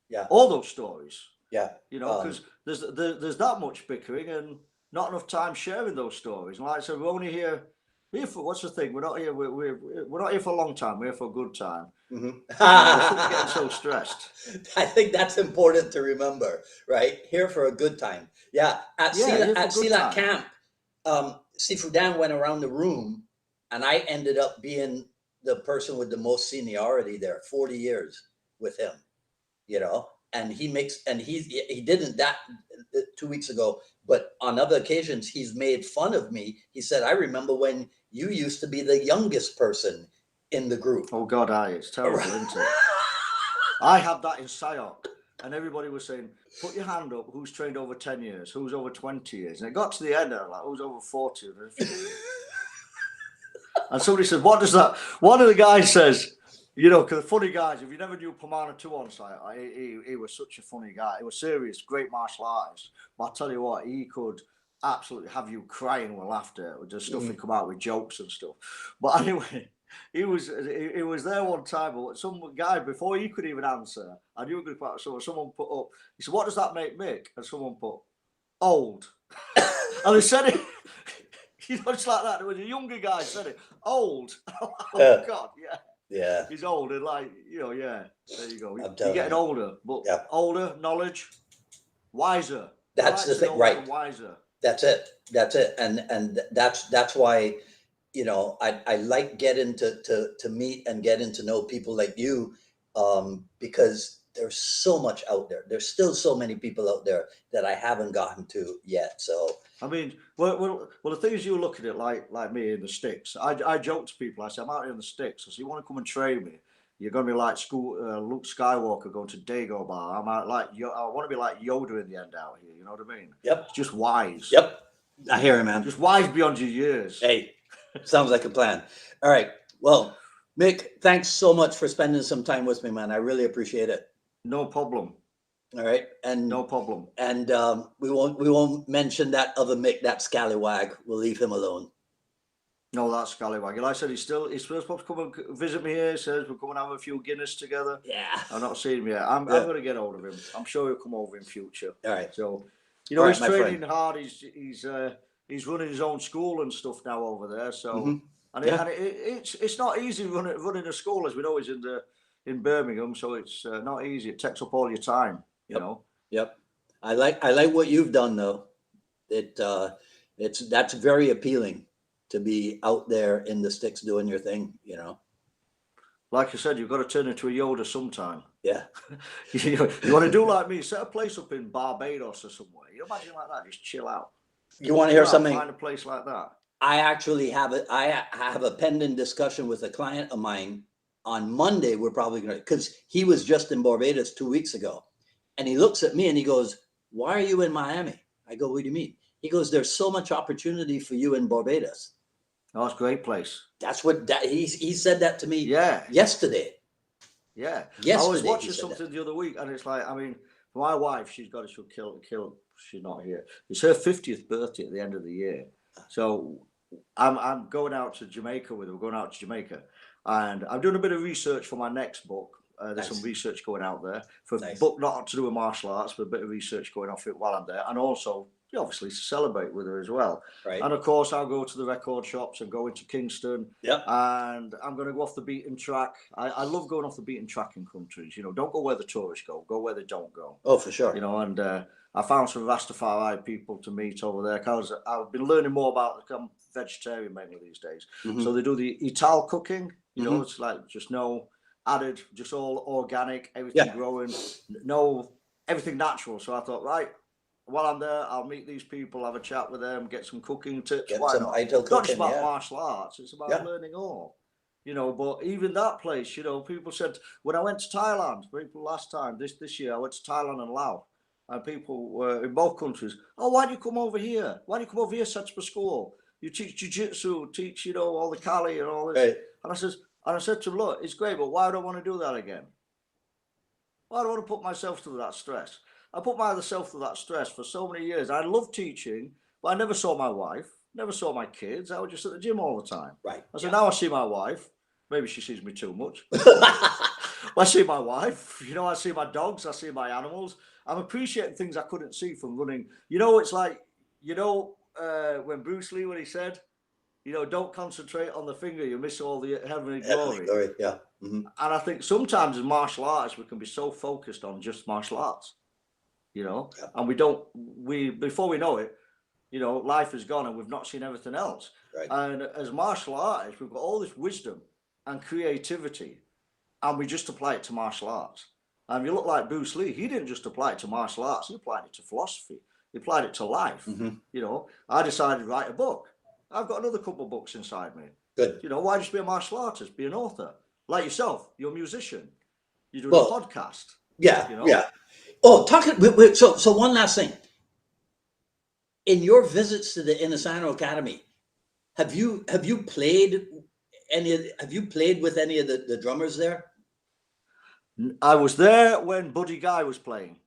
Yeah. All those stories. Yeah. Because there's that much bickering and not enough time sharing those stories. And like I said, we're only here for what's the thing? We're not here. We're not here for a long time. We're here for a good time. Mm-hmm. We're getting so stressed. I think that's important to remember, right? Here for a good time. Yeah. At CELAC camp, Sifu Dan went around the room, and I ended up being the person with the most seniority there, 40 years with him, and he didn't that 2 weeks ago, but on other occasions, he's made fun of me. He said, I remember when you used to be the youngest person in the group. Oh God, it's terrible, isn't it? I had that in SIOC, and everybody was saying, put your hand up, who's trained over 10 years, who's over 20 years. And it got to the end, I was like, who's over 40? And somebody said, what does that? One of the guys says, because the funny guys, if you never knew Pamana 2 on site, he was such a funny guy. He was serious, great martial artist. But I'll tell you what, he could absolutely have you crying with laughter with the stuff he come out with, jokes and stuff. But anyway, he was there one time, but some guy, before he could even answer, I knew going to put, so someone put up, he said, what does that make Mick? And someone put, old. And they said it, just like that. When the younger guy said it, old. Oh God, yeah. Yeah. He's old and yeah. There you go. You're getting older, but older, knowledge, wiser. That's the thing, right? Wiser. That's it. And that's why, I like getting to meet and getting to know people like you, because there's so much out there. There's still so many people out there that I haven't gotten to yet. So I mean, well, the thing is, you look at it like me in the sticks. I joke to people. I say, I'm out here in the sticks. I say, you want to come and train me? You're going to be like Luke Skywalker going to Dagobah. I'm out like I want to be like Yoda in the end out here. You know what I mean? yep, It's just wise. yep. I hear you, man. Just wise beyond your years. Hey, sounds like a plan. All right. Well, Mick, thanks so much for spending some time with me, man. I really appreciate it. No problem. All right. And No problem. and we won't mention that other Mick, that scallywag. We'll leave him alone. No, that's Scallywag. Like I said, he's supposed to come and visit me here. He says we'll come and have a few Guinness together. Yeah. I've not seen him yet. I'm Yeah. going to get hold of him. I'm sure he'll come over in future. All right. So, All right, he's my training friend. hard. He's running his own school and stuff now over there. So, Mhm. and, Yeah. it's not easy running a school, as we know. He's in Birmingham, so it's not easy. It takes up all your time. You Yep. know. Yep. I like what you've done though. That's very appealing to be out there in the sticks doing your thing, you know. Like I said, you've got to turn into a Yoda sometime. Yeah. You want to do like me? Set a place up in Barbados or somewhere. You imagine like that? Just chill out. You want to hear Chill out, something? Find a place like that. I actually have it. I have a pending discussion with a client of mine on Monday. We're probably going to, because he was just in Barbados 2 weeks ago. And he looks at me and he goes, "Why are you in Miami?" I go, "What do you mean?" He goes, "There's so much opportunity for you in Barbados." Oh, it's a great place. That's what he said that to me Yeah. yesterday. Yeah. Yesterday, I was he watching said that. something the other week, and it's like, I mean, for my wife, she'll kill. She's not here. It's her 50th birthday at the end of the year. So I'm going out to Jamaica with her. We're going out to Jamaica. And I'm doing a bit of research for my next book. There's Nice. some research going out there for a Nice. book not to do with martial arts, but a bit of research going off it while I'm there. And also, obviously, to celebrate with her as well. Right. And of course, I'll go to the record shops and go into Kingston. Yep. And I'm going to go off the beaten track. I love going off the beaten track in countries. Don't go where the tourists go. Go where they don't go. Oh, for sure. And I found some Rastafari people to meet over there because I've been learning more about. I'm vegetarian mainly these days. Mhm. So they do the Ital cooking. Mhm. It's like just no added, just all organic, everything Yeah. growing, no everything natural. So I thought, right, while I'm there, I'll meet these people, have a chat with them, get some cooking tips. Get Why some not? idle Not just cooking, about yeah. martial arts, it's about Yeah. learning all. But even that place, people said when I went to Thailand, people last time, this year, I went to Thailand and Laos, and people were in both countries. Oh, why do you come over here? Why do you come over here, set up a school? You teach jiu-jitsu, teach, all the Kali and all this. Right. And I said to them, look, it's great, but why do I want to do that again? Why do I want to put myself through that stress? I put myself through that stress for so many years. I loved teaching, but I never saw my wife, never saw my kids. I was just at the gym all the time. Right. I said, now I see my wife. Maybe she sees me too much. I see my wife, I see my dogs, I see my animals. I'm appreciating things I couldn't see from running. It's like, when Bruce Lee, when he said, don't concentrate on the finger, you miss all the heavenly glory. Yeah. Mm-hmm. And I think sometimes in martial arts, we can be so focused on just martial arts, Yeah. and before we know it, life is gone and we've not seen everything else. Right. And as martial artists, we've got all this wisdom and creativity, and we just apply it to martial arts. And you look like Bruce Lee, he didn't just apply it to martial arts, he applied it to philosophy, he applied it to life. Mm-hmm. I decided to write a book. I've got another couple of books inside me. Good. Why just be a martial artist? Be an author. Like yourself, you're a musician. You do a podcast. Yeah. Yeah. Oh, so one last thing. In your visits to the Innisano Academy, have you played with any of the drummers there? I was there when Buddy Guy was playing.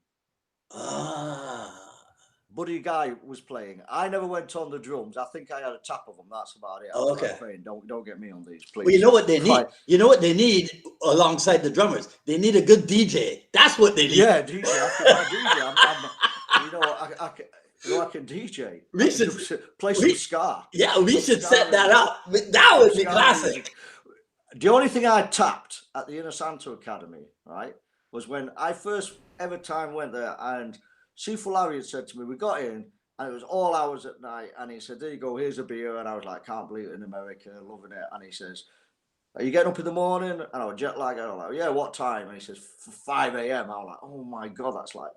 Buddy Guy was playing. I never went on the drums. I think I had a tap of them. That's about it. Oh, okay. Don't get me on these, please. Well, you know what they need? Right. You know what they need alongside the drummers? They need a good DJ. That's what they need. Yeah, DJ. I can DJ. We should play some ska. Yeah, we should set that up. That would be classic. Music. The only thing I tapped at the Innisano Academy, right, was when I first ever time went there, and Sifu Larry had said to me, we got in, and it was all hours at night, and he said, there you go, here's a beer, and I was like, can't believe it, in America, loving it, and he says, Are you getting up in the morning? And I was jet lagged. I was like, yeah, what time? And he says, 5 a.m. I was like, oh my God, that's like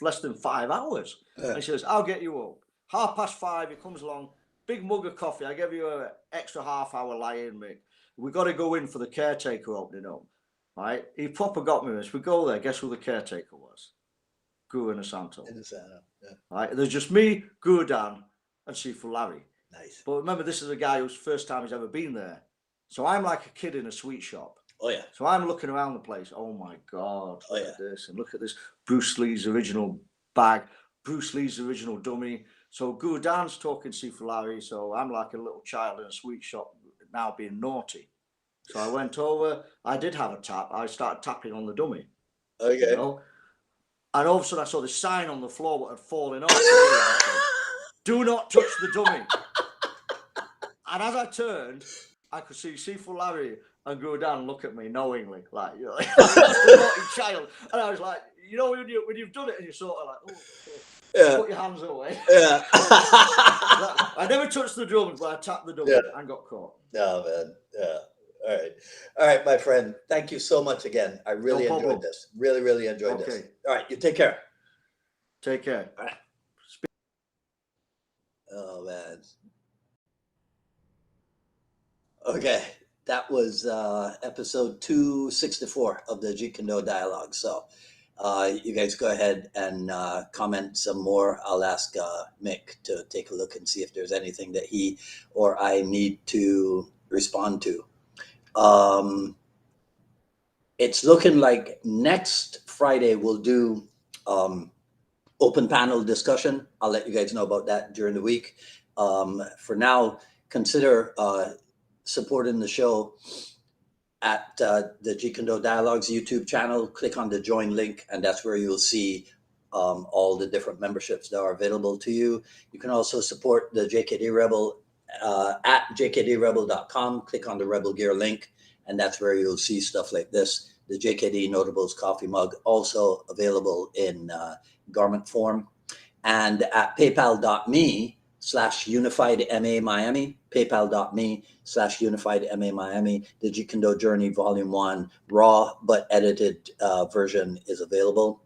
less than 5 hours. And he says, I'll get you up. 5:30, he comes along, big mug of coffee. I give you an extra half hour lie-in, Mick. We got to go in for the caretaker opening up. Right? He proper got me this. We go there. Guess who the caretaker was? Guru and Asanto. Yeah. Right? There's just me, Guru Dan, and Sifu Larry. Nice. But remember, this is a guy whose first time he's ever been there. So I'm like a kid in a sweet shop. Oh yeah. So I'm looking around the place. Oh my God, look at this. And look at this. Bruce Lee's original bag, Bruce Lee's original dummy. So Guru Dan's talking Sifu Larry. So I'm like a little child in a sweet shop now being naughty. So I went over. I did have a tap. I started tapping on the dummy. Okay. You know? And all of a sudden I saw this sign on the floor that had fallen off. Do not touch the dummy. And as I turned, I could see Sifu Larry and Guru Dan look at me knowingly, like, you know, like that's a naughty child. And I was like, you know, when you've done it and you're sort of like, oh, put your hands away. Yeah. I never touched the drums, but I tapped the drum and got caught. Oh man, yeah. All right, my friend. Thank you so much again. I really enjoyed this. Really enjoyed this. All right, you take care. Take care. All right. Oh man. Okay, that was episode 264 of the Jeet Kune Dialogue. So you guys go ahead and comment some more. I'll ask Mick to take a look and see if there's anything that he or I need to respond to. It's looking like next Friday we'll do open panel discussion. I'll let you guys know about that during the week. For now, consider supporting the show at the Jeet Kune Dialogues YouTube channel. Click on the join link, and that's where you'll see all the different memberships that are available to you. You can also support the JKD Rebel at jkdrebel.com. Click on the Rebel Gear link, and that's where you'll see stuff like this. The JKD Notables coffee mug, also available in garment form. And at paypal.me/UnifiedMA Miami, paypal.me/UnifiedMA Miami, the Jeet Kune Journey Volume 1 raw but edited version is available.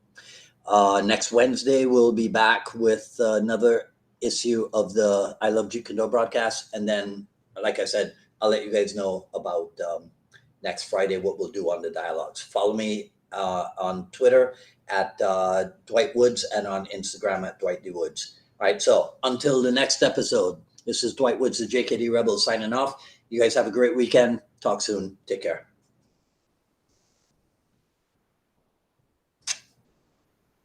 Next Wednesday, we'll be back with another issue of the I Love Jeet Kune broadcast. And then, like I said, I'll let you guys know about next Friday what we'll do on the dialogues. Follow me on Twitter at Dwight Woods and on Instagram at Dwight D. Woods. All right, so until the next episode, this is Dwight Woods, the JKD Rebel, signing off. You guys have a great weekend. Talk soon. Take care.